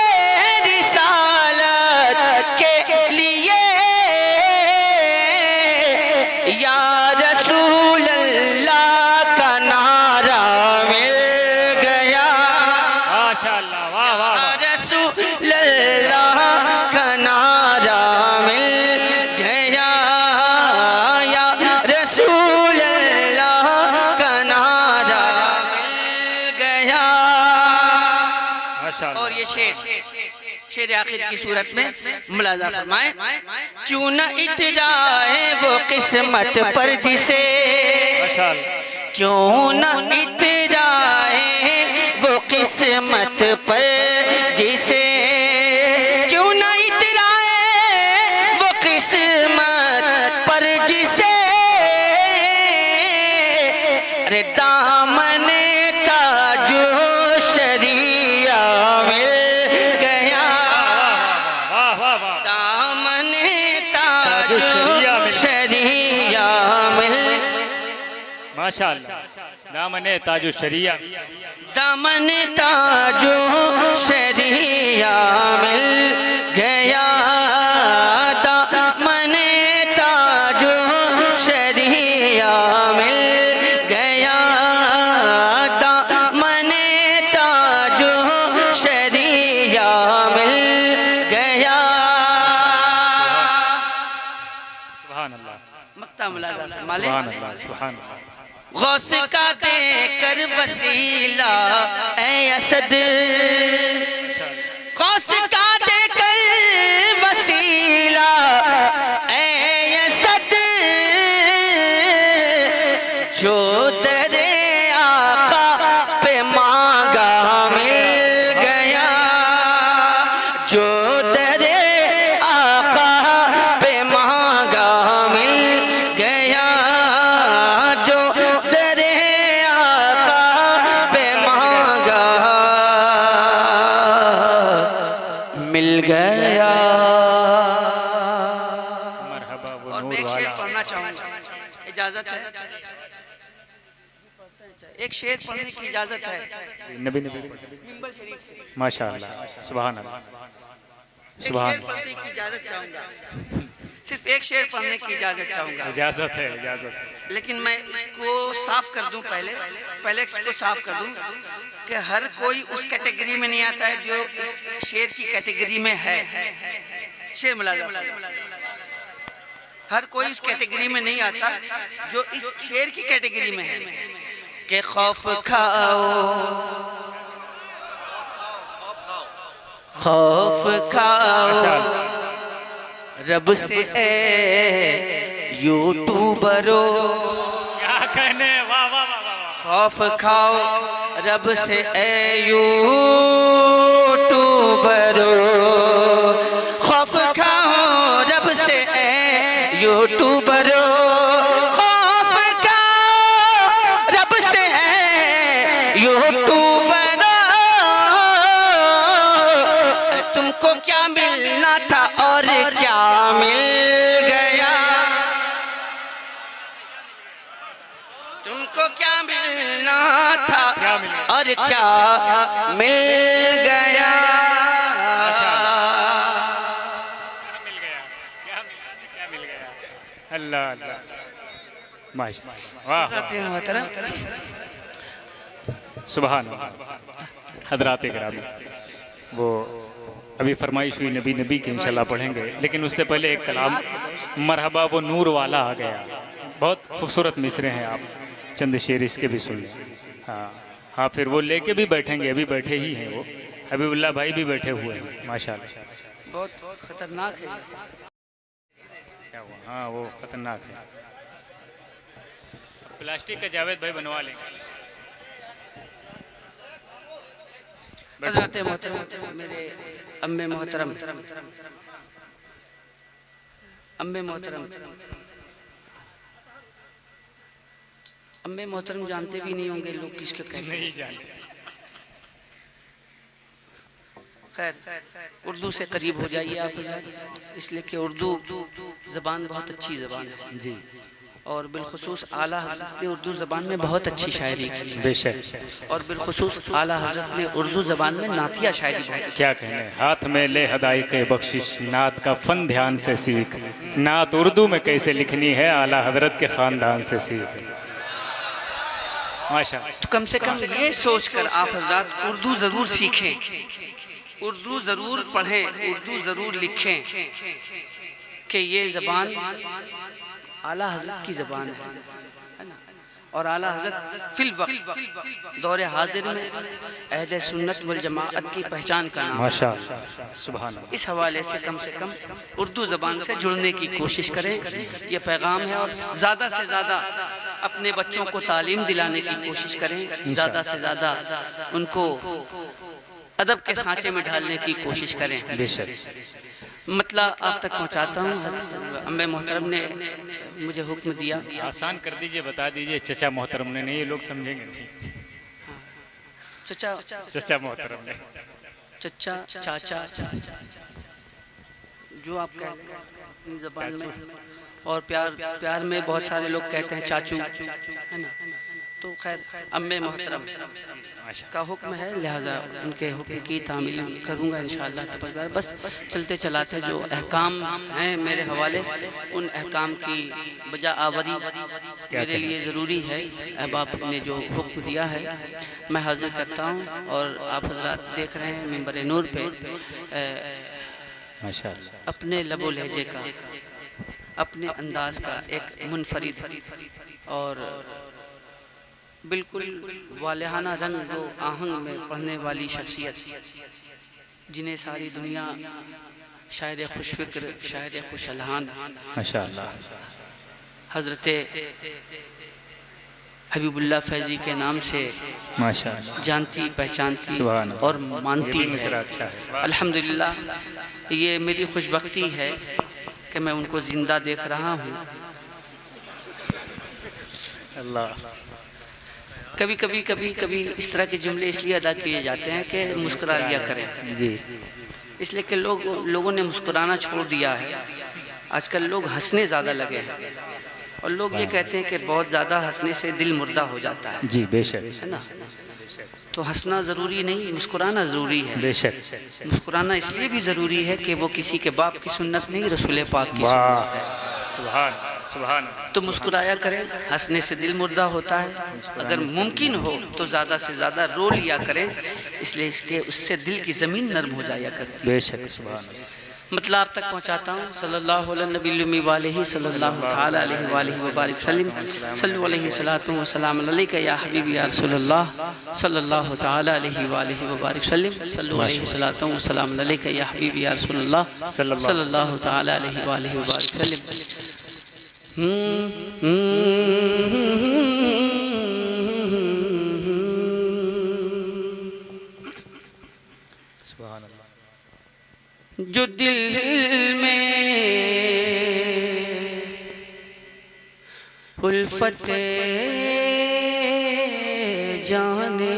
रिसालत के लिए, या रसूल अल्लाह का नारा मिल गया, माशाअल्लाह, वाह वाह वाह। रसूल अल्लाह का नारा मिल गया, या रसूल अल्लाह का नारा मिल गया। माशाअल्लाह। और ये शेर आखिर की सूरत में मुलाज़ा फरमाए। क्यों न इतराए वो किस्मत पर जिसे, माशाअल्लाह, क्यों न इतराए वो किस्मत पर जिसे, क्यों न इतराए वो किस्मत पर जिसे, अरे दामन का जो शरिया मिल गया, वाह वाह वाह। दामन का जो शरिया मिल, माशाअल्लाह, दामने ताजु शरिया, दामन ताजो शरिया मिल गया, दामन ताजो शरिया मिल गया, दामन ताजो शरिया मिल गया। सुभान अल्लाह, मक्ता मुलाज़ा फरमाले। सुभान अल्लाह, सुभान अल्लाह। गौस का देकर वसीला ऐ असद, गौस का देकर वसीला ऐ असद, जो दरे आका पे मांगा मिल गया, जो दरे आका पे मांगा मिल गया, जो दरे आका पे मांगा मिल गया। मरहबा वो और मैं नूर एक शेर वाला। पढ़ना चाहूंगा, इजाजत है? एक शेर पढ़ने की इजाजत है? नबी नबी मिंबर शरीफ से माशाअल्लाह, सुभान अल्लाह, एक सुभान शेर पढ़ने की इजाजत चाहूंगा, सिर्फ एक शेर पढ़ने की इजाजत चाहूंगा। इजाजत है, इजाजत है। लेकिन मैं इसको साफ कर दूं, पहले इसको साफ कर दूं कि हर कोई उस कैटेगरी में नहीं आता है जो इस शेर की कैटेगरी में है। शेर मुलाज़ा, हर कोई उस कैटेगरी में नहीं आता जो इस शेर की कैटेगरी में है कि खौफ खाओ, खौफ खाओ रब से ए यूट्यूबरों, क्या कहने, वाह वाह वाह वाह। खौफ खाओ रब से ए यूट्यूबरों, खौफ खाओ रब से ए यूट्यूबरों, खौफ खाओ रब से ए यूट्यूबरों, तुमको क्या मिलना था और क्या मिल गया, तुमको क्या मिलना था क्या मिला? और क्या मिल गया। मिल गया, क्या मिल गया। अल्लाह अल्लाह, माशाअल्लाह, वाह वाह, सुभान अल्लाह। हजरात किरामी, वो अभी फरमाइश हुई नबी नबी की, इंशाल्लाह पढ़ेंगे, लेकिन उससे पहले एक कलाम मरहबा वो नूर वाला आ गया। बहुत खूबसूरत मिसरे हैं, आप चंद शेर इसके भी सुन लें। हाँ हाँ, फिर वो लेके भी बैठेंगे, अभी बैठे ही हैं वो, हबीबुल्लाह भाई भी बैठे हुए हैं माशाल्लाह। बहुत खतरनाक है। क्या हुआ? हाँ वो खतरनाक है। प्लास्टिक का जावेद भाई बनवा लेंगे। हज़रत मोहतरम, मेरे अम्मे मोहतरम, अम्मे मोहतरम, अम्मे मोहतरम जानते भी नहीं होंगे लोग किसको कहते हैं। नहीं जाने। खैर, उर्दू से करीब हो जाइए आप हज़रत, इसलिए कि उर्दू ज़बान बहुत अच्छी ज़बान है जी, और बिलखुसूस आला हज़रत ने उर्दू ज़बान में बहुत अच्छी शायरी की है, बेशक। और बिलखुसूस आला हज़रत ने उर्दू ज़बान में नातिया शायरी बहुत अच्छी। क्या कहने, हाथ में ले हदाई के बख्शिश, नात का फन ध्यान से सीख, नात उर्दू में कैसे लिखनी है, आला हजरत के ख़ानदान से सीख। माशा, तो कम से कम ये सोचकर आप हज़रत उर्दू ज़रूर सीखें, उर्दू ज़रूर पढ़ें, उर्दू ज़रूर लिखें कि ये ज़बान आला हज़रत की ज़बान है ना। और आला हज़रत फिल वक्त दौरे हाजिर में अहले सुन्नत वल जमाअत की पहचान का नाम है। माशाअल्लाह, सुभान अल्लाह। इस हवाले से कम उर्दू ज़बान से जुड़ने की कोशिश करें, ये पैगाम है। और ज़्यादा से ज़्यादा अपने बच्चों को तालीम दिलाने की कोशिश करें, ज़्यादा से ज़्यादा उनको अदब के सांचे में ढालने की कोशिश करें। बेशक, मतलब आप तक पहुंचाता हूँ। अम्मे मोहतरम ने मुझे हुक्म दिया, आसान कर दीजिए, बता दीजिए चचा मोहतरम ने, नहीं ये लोग समझेंगे नहीं। चचा चचा मोहतरम ने, चचा चाचा जो आप कहते हैं अपनी ज़बान में, और प्यार में बहुत सारे लोग कहते हैं चाचू, है ना। तो खैर अम्मे मोहतरम का हुक्म है, लिहाजा उनके हुक्म की तामील करूँगा इंशाअल्लाह तआला। बस चलते चलाते जो अहकाम हैं मेरे हवाले, उन अहकाम की बजा आवरी मेरे लिए ज़रूरी है। अहबाब ने जो हुक्म दिया है मैं हाजिर करता हूँ, और आप हजरात देख रहे हैं मिंबर नूर पे माशाअल्लाह, अपने लबो लहजे का, अपने अंदाज का एक मुनफरिद और बिल्कुल वालिहाना रंग व आहंग में पढ़ने वाली शख्सियत, जिन्हें सारी दुनिया शायर खुशफिक्र, शायर खुश अलहान माशाअल्लाह हज़रत हबीबुल्लाह फैज़ी के नाम से माशाअल्लाह जानती, पहचानती सुभान अल्लाह। और मानती ये भी है। मिसरा अच्छा है। अल्हम्दुलिल्लाह, ये मेरी खुशबख्ती है कि मैं उनको ज़िंदा देख रहा हूँ। अल्लाह कभी कभी इस तरह के जुमले इसलिए अदा किए जाते हैं कि मुस्कुरा लिया करें, जी इसलिए कि लोगों ने मुस्कुराना छोड़ दिया है। आजकल लोग हंसने ज़्यादा लगे हैं और लोग ये कहते हैं कि बहुत ज़्यादा हंसने से दिल मुर्दा हो जाता है जी बेशक ना। तो हंसना ज़रूरी नहीं, मुस्कुराना ज़रूरी है। बेशक मुस्कुराना इसलिए भी ज़रूरी है कि वो किसी के बाप की सुन्नत नहीं, रसूल पाक की वाह सुन्नत है। सुभान सुभान तो मुस्कुराया करें, हंसने से दिल मुर्दा होता है। अगर मुमकिन हो तो ज़्यादा से ज़्यादा रो लिया करें, इसलिए इसके उससे दिल की ज़मीन नरम हो जाया करती है। बेशक सुभान मतलब आप तक पहुँचाता हूँ। सल्लल्लाहु अलैहि नबी वालेही सल्लल्लाहु ताला अलैहि वालेही व बारिक सल्लिम सल्लु अलैहि सलातु व सलाम अलैका या हबीबी या रसूलल्लाह सल्लल्लाहु ताला अलैहि वालेही व बारिक सल्लिम सल्लु अलैहि सलातु व सलाम अलैका या हबीबी या रसूलल्लाह सल्लल्लाहु ताला अलैहि वालेही व बारिक सल्लिम। सुभान अल्लाह। जो दिल में उल्फत जाने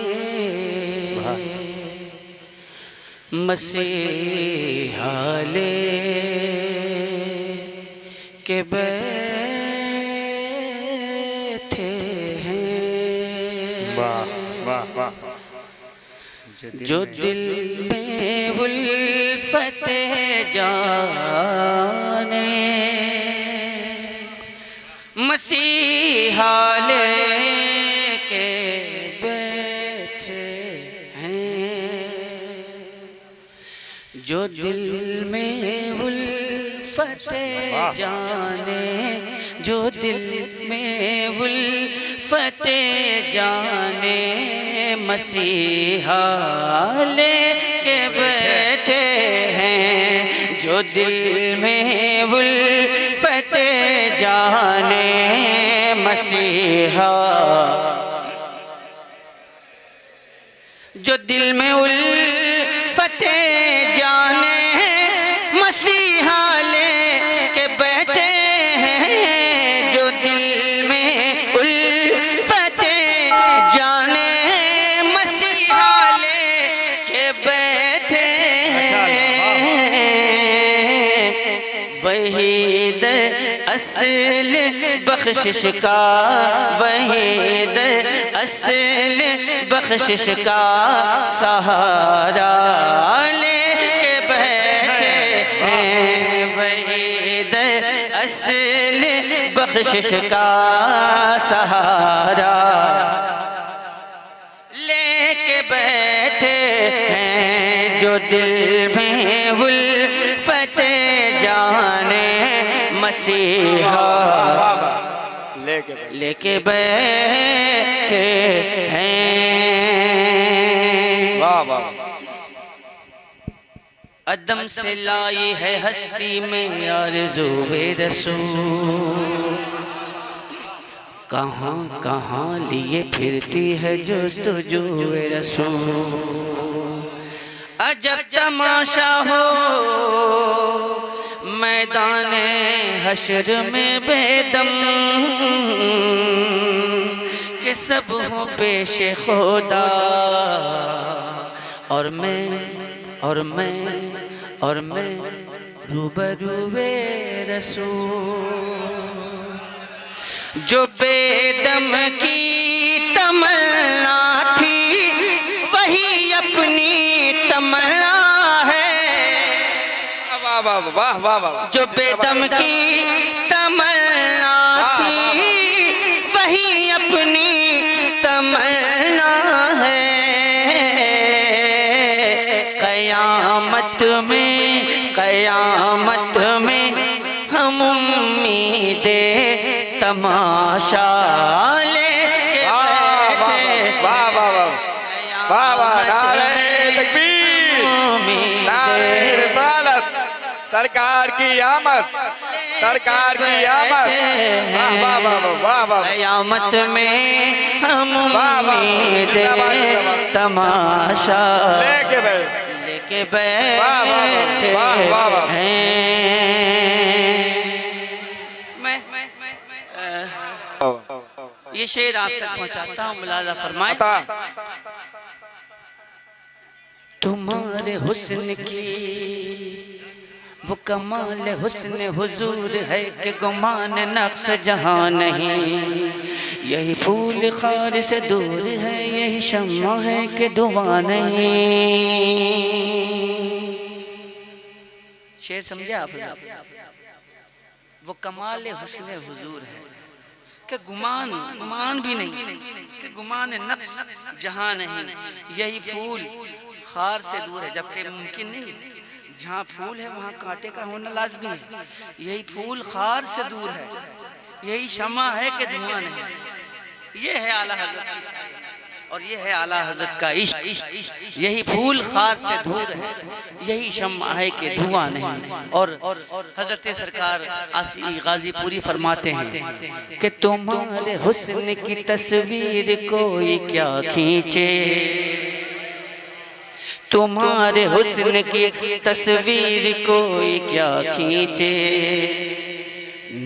मसीहा ले के बैठे हैं। वाह वाह वाह। जो दिल में उल्फत जाने मसीहा लेके बैठे हैं। जो दिल में उल्फत जाने, जो दिल में उल्फत जाने मसीहा लेके बैठे हैं। जो दिल में उल्फत जाने मसीहा, जो दिल में उल्फत जाने मसीहा लेके बैठे हैं। जो दिल में उल्फत जाने मसीहा लेके बैठे हैं। वहीद असल बख्शिश का, वहीद असल बख्शिश का सहारा लेके बैठे हैं। वहीद असल बख्शिश का सहारा लेके बैठे हैं। जो दिल में उल्फत जाने मसीहा लेके बैठे हैं। अदम से लाई है हस्ती में आरज़ूए रसूल, कहाँ कहाँ लिए फिरती है जुस्तजूए रसूल। अजब तमाशा हो मैदाने हश्र में बेदम, के सब हो पेश खुदा और मैं रूबरूए रसूल। जो बेदम की तमन्ना थी वही अपनी तमन्ना है। वाह वाह वाह वाह वाह। जो बेदम की तमन्ना थी वही अपनी तमन्ना है। कयामत में हम उम्मीदे तमाशा लेके बैठे वाह वाह, नारे तकबीर, नारे रिसालत, सरकार की आमद, सरकार की आमद। वाह वाह वाह वाह वाह, कयामत में हम वाह वाह, उम्मीद तमाशा लेके बैठ, लेके वाह वाह बैठे वाह वाह वाह। हैं। मैं ये शेर आप तक पहुंचाता हूँ, मुलाजा फरमाए। बता। तुम्हारे हुस्न की वो कमाल हुस्न हुजूर है कि गुमान नक्श जहां नहीं। यही फूल खार से दूर है, यही शम्मा है कि धुआं नहीं। शेर समझे आप? वो कमाल हुस्न हुजूर है कि गुमान भी नहीं, कि गुमान नक्श जहां नहीं। यही फूल खार से दूर है, जबकि मुमकिन नहीं, जहाँ फूल है वहाँ कांटे का होना लाजमी है। यही फूल खार से दूर है, यही शम्मा है कि धुआं नहीं। ये है आला हजरत की शायरी और ये है आला हजरत का इश्क। यही फूल खार से दूर है, यही शम्मा है कि धुआं नहीं। और हजरत सरकार आसी गाजीपुरी फरमाते हैं कि तुम्हारे हुस्न की तस्वीर कोई क्या खींचे, तुम्हारे हुस्न की तस्वीर कोई क्या खींचे।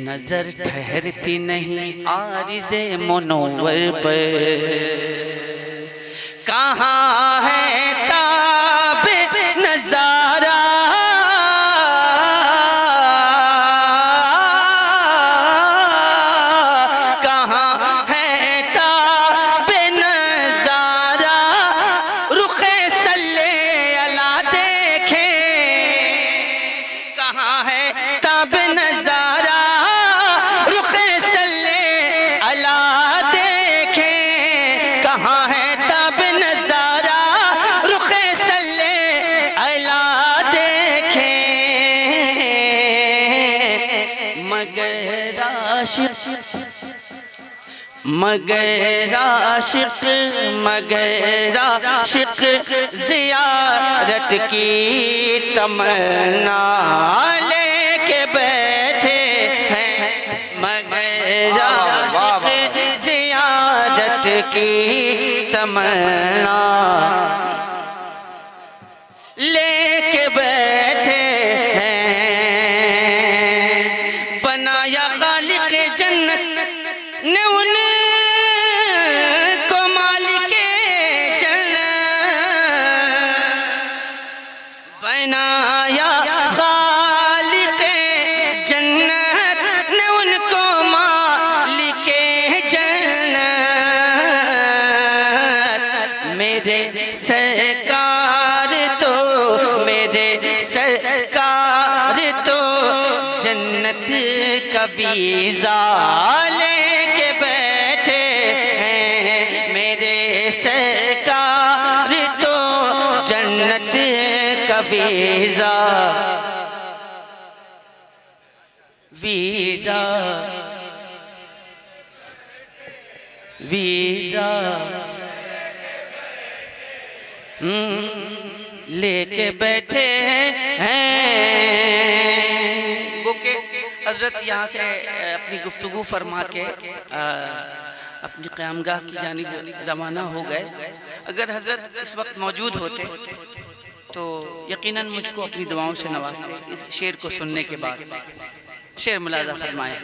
नजर ठहरती नहीं आरिज़े मुनव्वर पर, कहाँ है ताबे नजारा, कहाँ है ताबे नजारा, रुखे सल्ले अला देखे, कहाँ है ताबे नजारा, रुखे सल्ले अला देखे, कहाँ है तब नजारा, रुखे सल्ले अला देखे। मगर आशिक ज़ियारत की तमन्ना लेके बैठे हैं। मगर आशिक ज़ियारत की तमन्ना लेके बैठे हैं। बनाया खालिक जन्नत ने उनको मालिक जन्नत, बनाया खालिक जन्नत ने उनको मालिक जन्नत। मेरे सरकार तो, मेरे सरकार तो जन्नत का वीज़ा लेके बैठे हैं। मेरे सरकार तो जन्नत का वीज़ा, वीज़ा, वीज़ा लेके बैठे हैं। गो के हजरत यहाँ से अपनी गुफ्तगू फरमा के अपनी क़यामगाह की जानिब रवाना हो गए। अगर हजरत इस वक्त मौजूद होते तो यकीनन मुझको अपनी दुआओं से नवाजते। इस शेर को सुनने के बाद शेर मुलाजा फरमाए।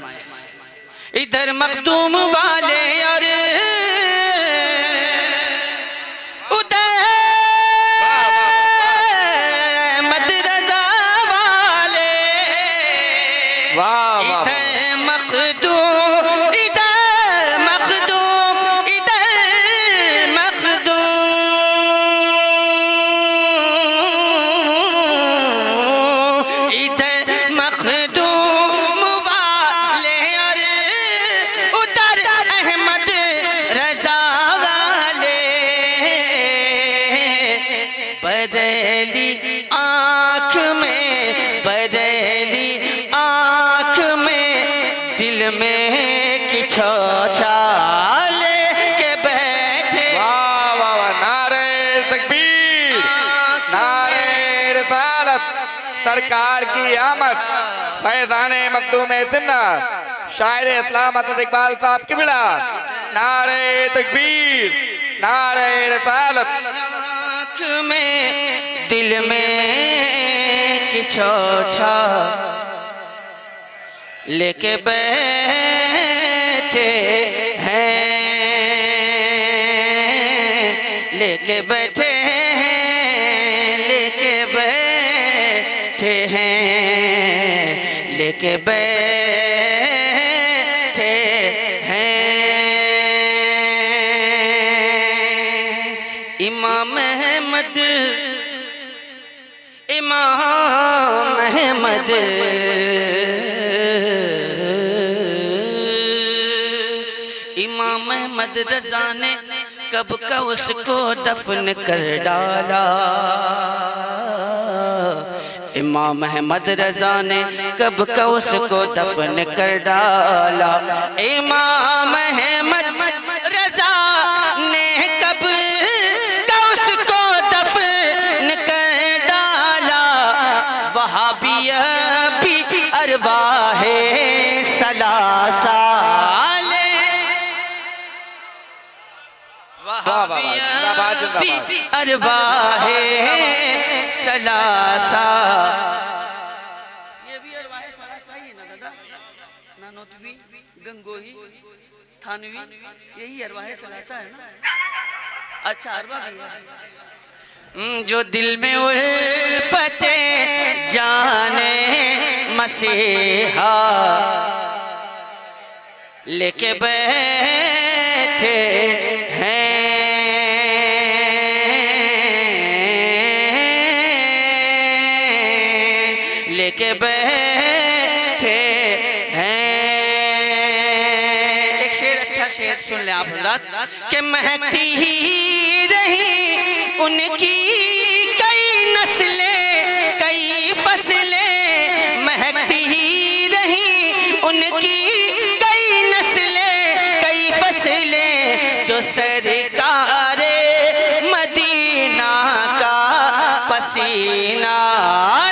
इधर मखदूम वाले और उधर मदरजा वाले, वाह वाह, इधर मखदूम, इधर मखदूम, इधर मखदूम, इधर मखदूम वाले और उधर अहमद रजा वाले। बदली आँख में, बदली आँख में, दिल में किछो छाले के बैठे। वाह वाह वाह, नारे सरकार की आमद। फैजान मखदूम तिन्ना शायर इस्लाम हज़रत इकबाल साहब की बिड़ा। नारे तकबीर, नारे रिसालत। आँख में दिल में किछोछा लेके बैठे हैं, लेके बैठे हैं, लेके बैठे हैं, लेके बैठे हैं। इमाम अहमद, इमाम अहमद, इमाम अहमद रजा ने कब का उसको दफन कर डाला। इमाम अहमद रजा ने कब का उसको दफन कर डाला। इमाम अहमद रजा ने कब का उसको दफन कर डाला। वहाबिया भी अरवाहे सलासा, अरवाहे सलासा। ये भी अरवाहे सलासा ही है ना दादा, नानोतवी, गंगोही, थानवी, यही अरवाहे सलासा है ना। अच्छा अरवा भी है। जो दिल में उल्फते जाने मसीहा लेके बैठे हैं, लेके बैठे हैं। एक शेर, अच्छा शेर सुन ले आप हज़रात कि महकती ही रही उनकी कई नस्लें, कई फसलें, महकती ही रही उनकी कई नस्लें, कई फसलें, जो सरकारे मदीना का पसीना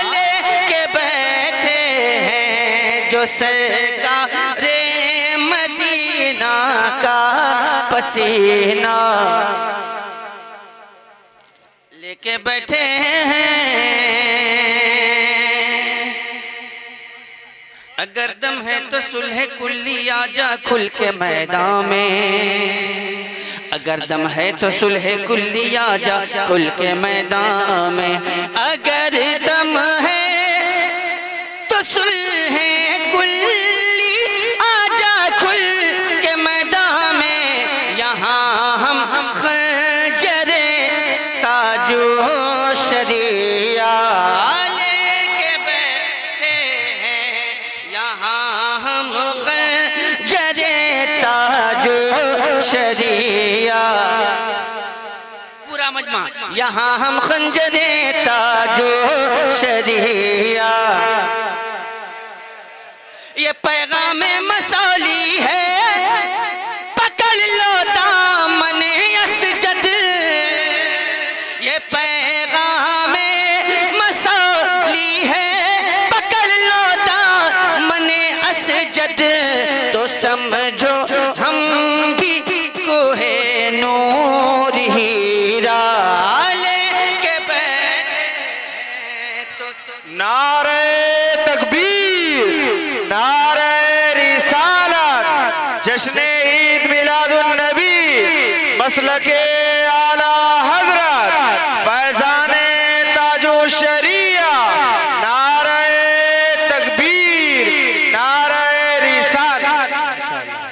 लेके बैठे हैं, जो सरकारे मदीना का पसीना लेके बैठे हैं। अगर दम है तो सुलह कुल्ली आजा खुल के मैदान में। अगर दम है तो सुलह कुल्ली आजा खुल के मैदान में। अगर दम है तो सुलह कुल्ली आजा खुल के मैदान में। यहाँ हम खंजरे ताजो शरिया लेके बैठे हैं। यहाँ हम खंजरे ताजो शरिया, पूरा मजमा। यहाँ हम खंजरे ताजो शरिया। ये पैगाम मसौली है, पकड़ लो दामन असजद। ये पैगाम मसौली है, पकड़ लो दामन असजद। तो समझो हम भी कोहे नूर हीरा लेके बैठे तो नारे तकबीर, नारे रिसालत। जश्न ईद मिलादुन नबी मसलके आला हजरत फैजान ताजो शरिया। नारे तकबीर, नारे रिसालत।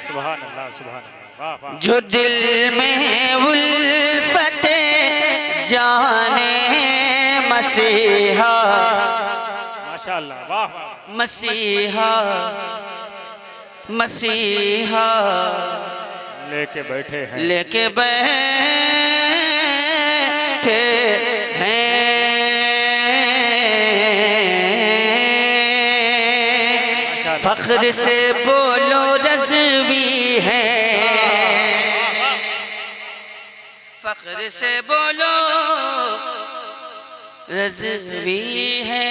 सुभान अल्लाह, सुभान अल्लाह, वाह वाह। जो दिल में उल्फते जाने मसीहा, माशाअल्लाह, वाह वाह। मसीहा, मसीहा लेके बैठे हैं, लेके बैठे हैं। फख्र से बोलो रज़वी है, फख्र से बोलो रज़वी है।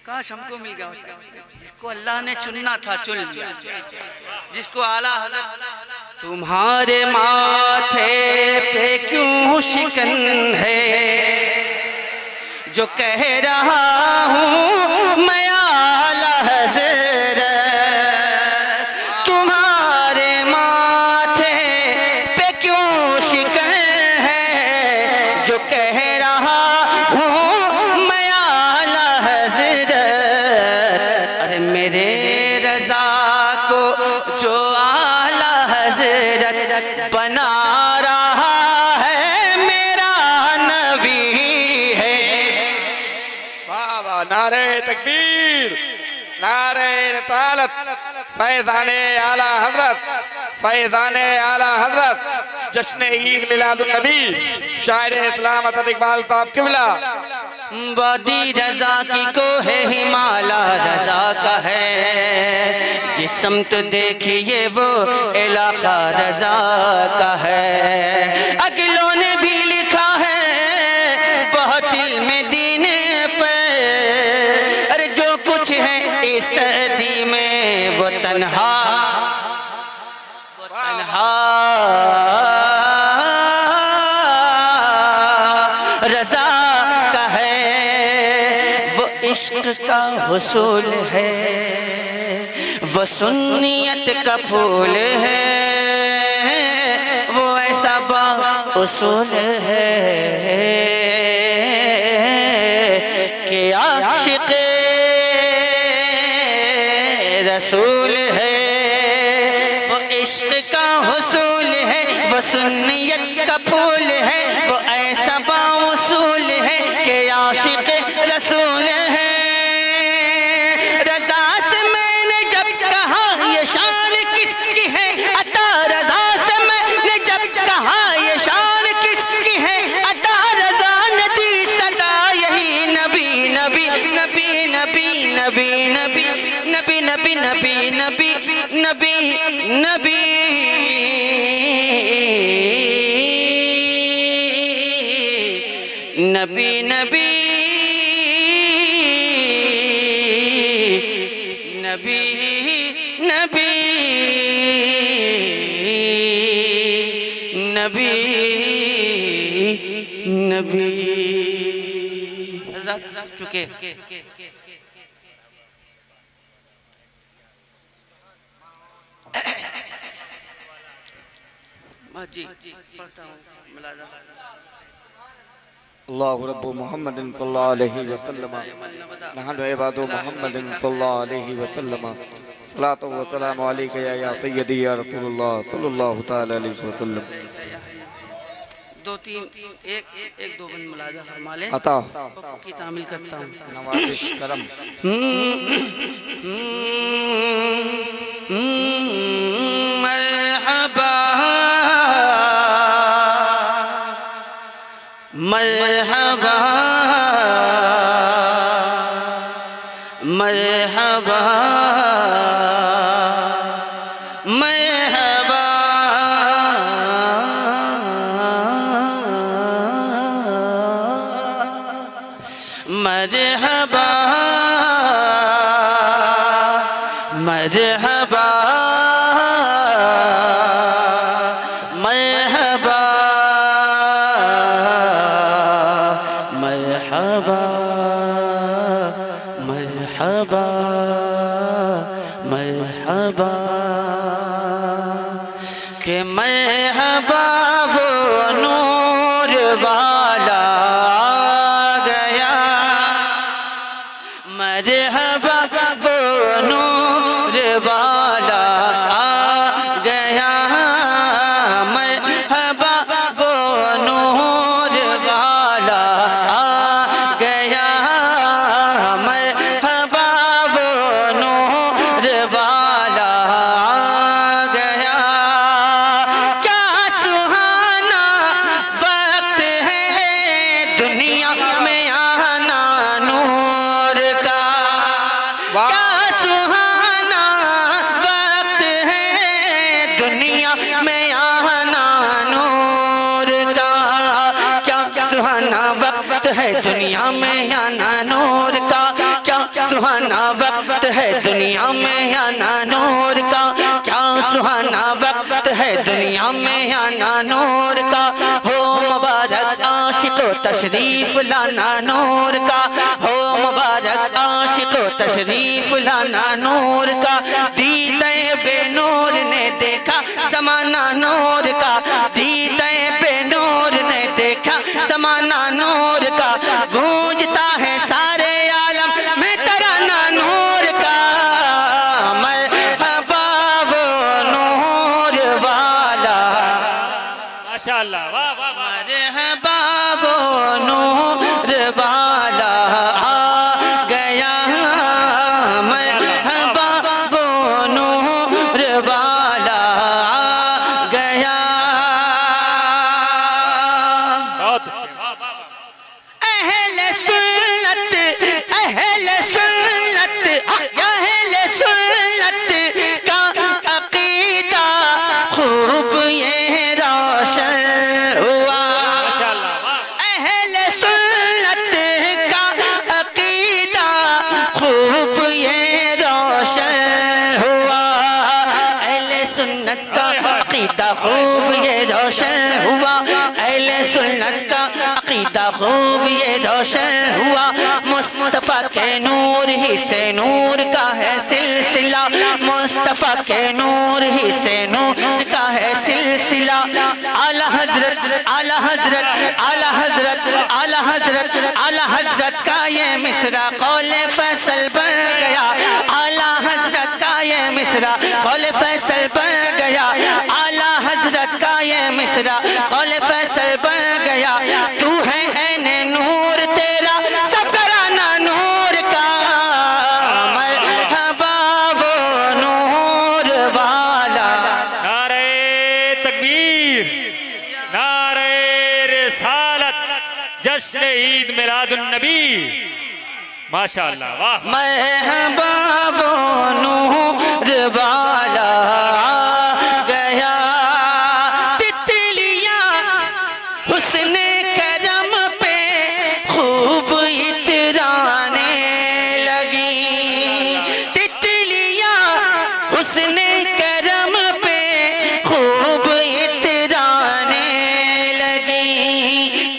काश हमको मिल गया होता। जिसको अल्लाह ने चुनना था चुन लिया, जिसको आला हजरत। तुम्हारे माथे पे क्यों शिकन है, जो कह रहा हूँ मैं आला हजरत। तुम्हारे माथे पे क्यों शिकन है, जो कह रहा हूँ मैं आला हजरत। अरे मेरे रजा को जो आला हजरत बना रहा है, मेरा नबी है। वाह वाह, नारे तकबीर, नारे रिसालत, फैज़ाने आला हजरत, फैज़ाने आला हजरत। जश्न ईद मिलादुन नबी, शायर इस्लाम अतद इकबाल साहब किबला। वादी रजा की को है हिमाला रजा का है, जिस्म तो देखिए वो इलाका रजा का है। अगलों ने भी लिखा है बहुत इल्म दीन पे, अरे जो कुछ है इस सदी में वो तन्हा रजा का है। वो इश्क का हुसूल है, वो सुन्नियत का फूल है, वो ऐसा बा उसूल है कि आशिक़ रसूल है। वो इश्क का हुसूल है, वो सुन्नियत का फूल है, वो ऐसा बाउसूल है कि आशिक़ रसूल है। रज़ा से मैंने जब कहा ये शान किसकी है अता, रज़ा से मैंने जब कहा ये शान किसकी है अता, रज़ा ने दी सदा यही नबी नबी नबी नबी नबी नबी नबी नबी नबी नबी नबी नबी नबी नबी नबी नबी नबी नबी। हज़रत चुके जी पढ़ता हूँ मुलाज़ा। अल्लाहु रब्बु मुहम्मदिन सल्लल्लाहु अलैहि वसल्लम, नहनु इबादु मुहम्मदिन सल्लल्लाहु अलैहि वसल्लम, सलातु व सलामु अलैका या सय्यदी या रसूलुल्लाह सल्लल्लाहु तआला अलैहि वसल्लम। दो तीन एक एक दो बंद मुलाज़ा फरमा ले, अता की तामील करता हूँ। नवाज़िश करम। मरहबा मरहबा मरहबा मरहबा मरहबा मरहबा मरहबा मरहबा मरहबा मरहबा के मरहबा वो नूर वाला आ गया, मरहबा वो नूर वाला आ गया, मरहबा वो नूर वाला आ गया, मरहबा वो नूर वाला आ गया। क्या सुहाना वक्त है दुनिया में आना नूर का, क्या सुहाना वक्त है दुनिया में आना नूर का, क्या सुहाना वक्त है दुनिया में आना नूर का, क्या सुहाना वक्त है दुनिया में आना नूर का, क्या सुहाना वक्त है दुनिया में आना नूर का। हो मुबारक आशिको तशरीफ लाना नूर का, हो मुबारक आशिको तशरीफ लाना नूर का। दीदे बेनूर ने देखा ज़माना नूर का, दीदे बेनूर ने देखा ज़माना नूर का। गूंजता है सारे आलम में तराना नूर का। मरहबा वो नूर वाला, माशाअल्लाह, वाह वाह वाह। मरहबा वो नूर वाला आ गया, मरहबा वो नूर वाला आ गया। बहुत अच्छे, वाह वाह वाह। अहले सुन्नत, अहले सुन्नत, अहले सुन्नत का अकीदा खूब ये रोशन हुआ। माशाअल्लाह, वाह। अहले सुन्नत का अकीदा खूब ये रोशन हुआ। अहले सुन्नत का अकीदा खूब ये रोशन हुआ। अहले सुन्नत का अकीदा खूब ये रोशन हुआ। मुस्तफ़ा के नूर ही से नूर का है सिलसिला, मुस्तफ़ा के नूर ही से नूर का है सिलसिला। आला हजरत, आला हजरत, आला हजरत, आला हजरत, आला हजरत का ये मिसरा कौले फैसल बन गया। आला हजरत का ये मिसरा कौले फैसल बन गया। आला हजरत का ये मिसरा कौले फैसल बन गया। तू है ऐने नूर तेरा सब घराना नूर का। मरहबा वो नूर वाला। नारे तकबीर, नारे रिसालत, जश्न ईद मिलादुन नबी। माशाअल्लाह, वाह। मरहबा वो नूर वाला आ गया। तितलियां हुस्ने करम पे खूब इतराने लगी। तितलियां हुस्ने करम पे खूब इतराने लगी।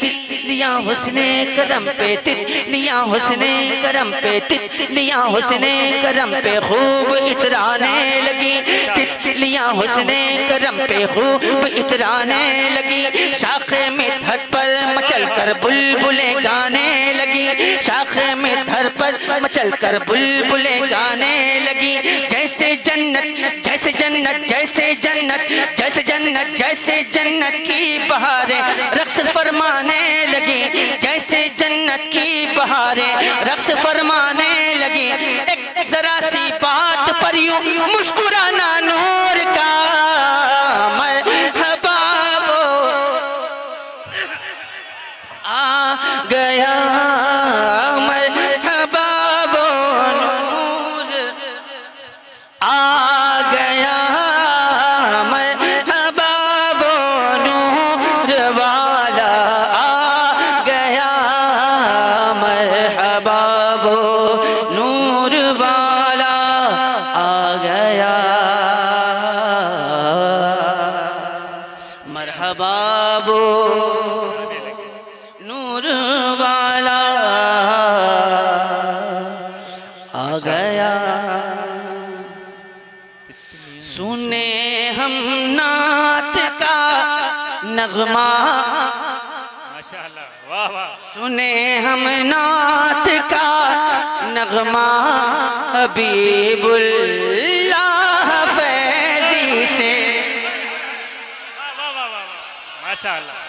तितलियां हुस्ने करम पे, तितलियां हुस्ने करम पे, तितलियां हुस्ने करम पे खूब इतराने लगी। तितलियां हुस्ने करम पे खूब इतराने लगी। शाखे मिठत पर मचल कर बुलबुलें गाने लगी। शाखे मिठत पर मचल कर बुलबुलें गाने लगी। जैसे जन्नत, जैसे जन्नत, जैसे जन्नत, जैसे जन्नत, जैसे जन्नत की बहारें रक्स फरमाने लगी। जैसे जन्नत की बहारें रक्स फरमाने लगी। एक जरा सी बात पर यूं मुस्कुराना नूर का। मरहबा वो आ गया। मरहबा वो नूर आ गया। मरहबा वो नूर वाला आ गया। मरहबा वो नूर वाला आ गया। मरहबा वो नूर वाला आ गया। सुने हम नात का नगमा, माशाअल्लाह, वाह वाह। सुने हम नात का नगमा। हबीबुल्लाह फैजी से, वाह वाह वाह वाह, माशाअल्लाह।